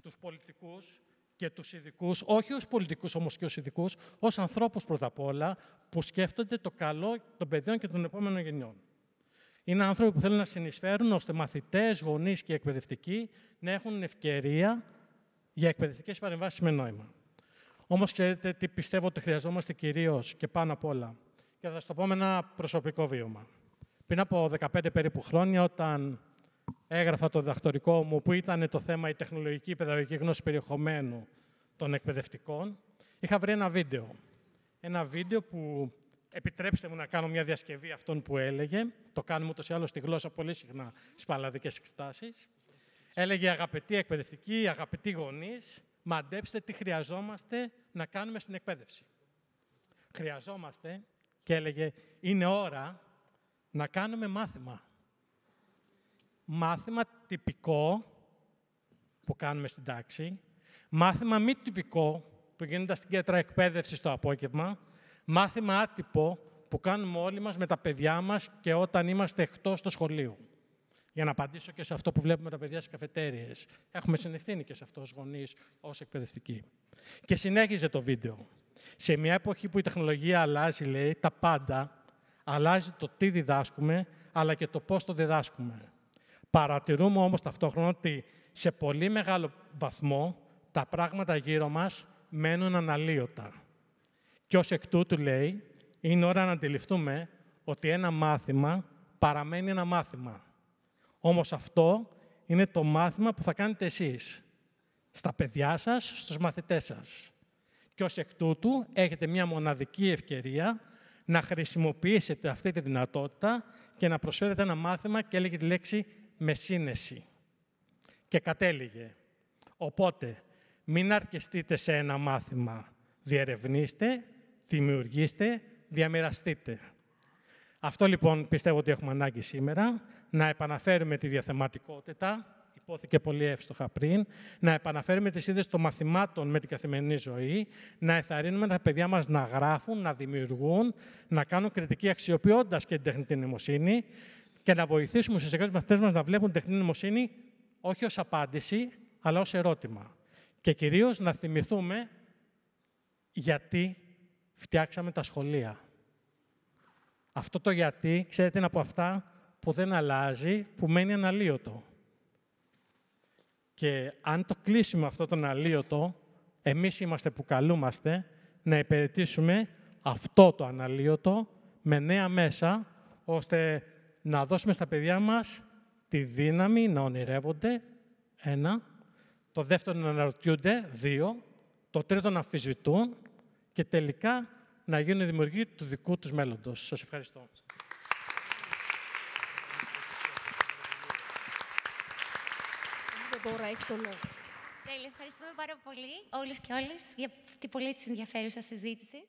τους πολιτικούς και τους ειδικούς, όχι ως πολιτικούς όμως και ως ειδικούς, ως ανθρώπους πρώτα απ' όλα, που σκέφτονται το καλό των παιδιών και των επόμενων γενιών. Είναι άνθρωποι που θέλουν να συνεισφέρουν ώστε μαθητές, γονείς και εκπαιδευτικοί να έχουν ευκαιρία για εκπαιδευτικές παρεμβάσεις με νόημα. Όμως, ξέρετε τι πιστεύω ότι χρειαζόμαστε κυρίως και πάνω απ' όλα. Και θα σας το πω με ένα προσωπικό βίωμα. Πριν από 15 περίπου χρόνια, όταν έγραφα το διδακτορικό μου, που ήταν το θέμα η τεχνολογική παιδαγωγική γνώση περιεχομένου των εκπαιδευτικών, είχα βρει ένα βίντεο. Ένα βίντεο που, επιτρέψτε μου να κάνω μια διασκευή αυτών που έλεγε, το κάνουμε ούτως ή άλλως στη γλώσσα πολύ συχνά στις πανελλαδικές εξετάσεις. Έλεγε, αγαπητοί εκπαιδευτικοί, αγαπητοί γονείς, μαντέψτε τι χρειαζόμαστε να κάνουμε στην εκπαίδευση. Χρειαζόμαστε, και έλεγε, είναι ώρα να κάνουμε μάθημα. Μάθημα τυπικό που κάνουμε στην τάξη, μάθημα μη τυπικό που γίνεται στην κέντρα εκπαίδευσης το απόγευμα, μάθημα άτυπο που κάνουμε όλοι μας με τα παιδιά μας και όταν είμαστε εκτός του σχολείου. Για να απαντήσω και σε αυτό που βλέπουμε τα παιδιά στις καφετέριες. Έχουμε συνευθύνει και σε αυτό ως γονείς, ως εκπαιδευτικοί. Και συνέχιζε το βίντεο. Σε μια εποχή που η τεχνολογία αλλάζει, λέει, τα πάντα, αλλάζει το τι διδάσκουμε, αλλά και το πώς το διδάσκουμε. Παρατηρούμε όμως ταυτόχρονα ότι σε πολύ μεγάλο βαθμό τα πράγματα γύρω μας μένουν αναλύωτα. Και ως εκ τούτου, λέει, είναι ώρα να αντιληφθούμε ότι ένα μάθημα παραμένει ένα μάθημα. Όμως αυτό είναι το μάθημα που θα κάνετε εσείς, στα παιδιά σας, στους μαθητές σας. Και ως εκ τούτου έχετε μια μοναδική ευκαιρία να χρησιμοποιήσετε αυτή τη δυνατότητα και να προσφέρετε ένα μάθημα, και έλεγε τη λέξη με σύνεση. Και κατέληγε. Οπότε, μην αρκεστείτε σε ένα μάθημα. Διερευνήστε, δημιουργήστε, διαμοιραστείτε. Αυτό λοιπόν πιστεύω ότι έχουμε ανάγκη σήμερα, να επαναφέρουμε τη διαθεματικότητα, υπόθηκε πολύ εύστοχα πριν, να επαναφέρουμε τις ίδιες των μαθημάτων με την καθημερινή ζωή, να ενθαρρύνουμε τα παιδιά μας να γράφουν, να δημιουργούν, να κάνουν κριτική αξιοποιώντας και την τεχνητή νοημοσύνη και να βοηθήσουμε ουσιαστικά τους μαθητές μας να βλέπουν την τεχνητή νοημοσύνη όχι ως απάντηση, αλλά ως ερώτημα. Και κυρίως να θυμηθούμε γιατί φτιάξαμε τα σχολεία. Αυτό το γιατί, ξέρετε, είναι από αυτά που δεν αλλάζει, που μένει αναλύωτο. Και αν το κλείσουμε αυτό το αναλύωτο, εμείς είμαστε που καλούμαστε να υπηρετήσουμε αυτό το αναλύωτο με νέα μέσα, ώστε να δώσουμε στα παιδιά μας τη δύναμη να ονειρεύονται, 1, το δεύτερο να αναρωτιούνται, 2, το τρίτο να αμφισβητούν και τελικά να γίνουν δημιουργοί του δικού τους μέλλοντος. Σας ευχαριστώ. Τώρα έχει το λόγο. Τέλεια, ευχαριστούμε πάρα πολύ όλους και όλες για την πολύ ενδιαφέρουσα συζήτηση.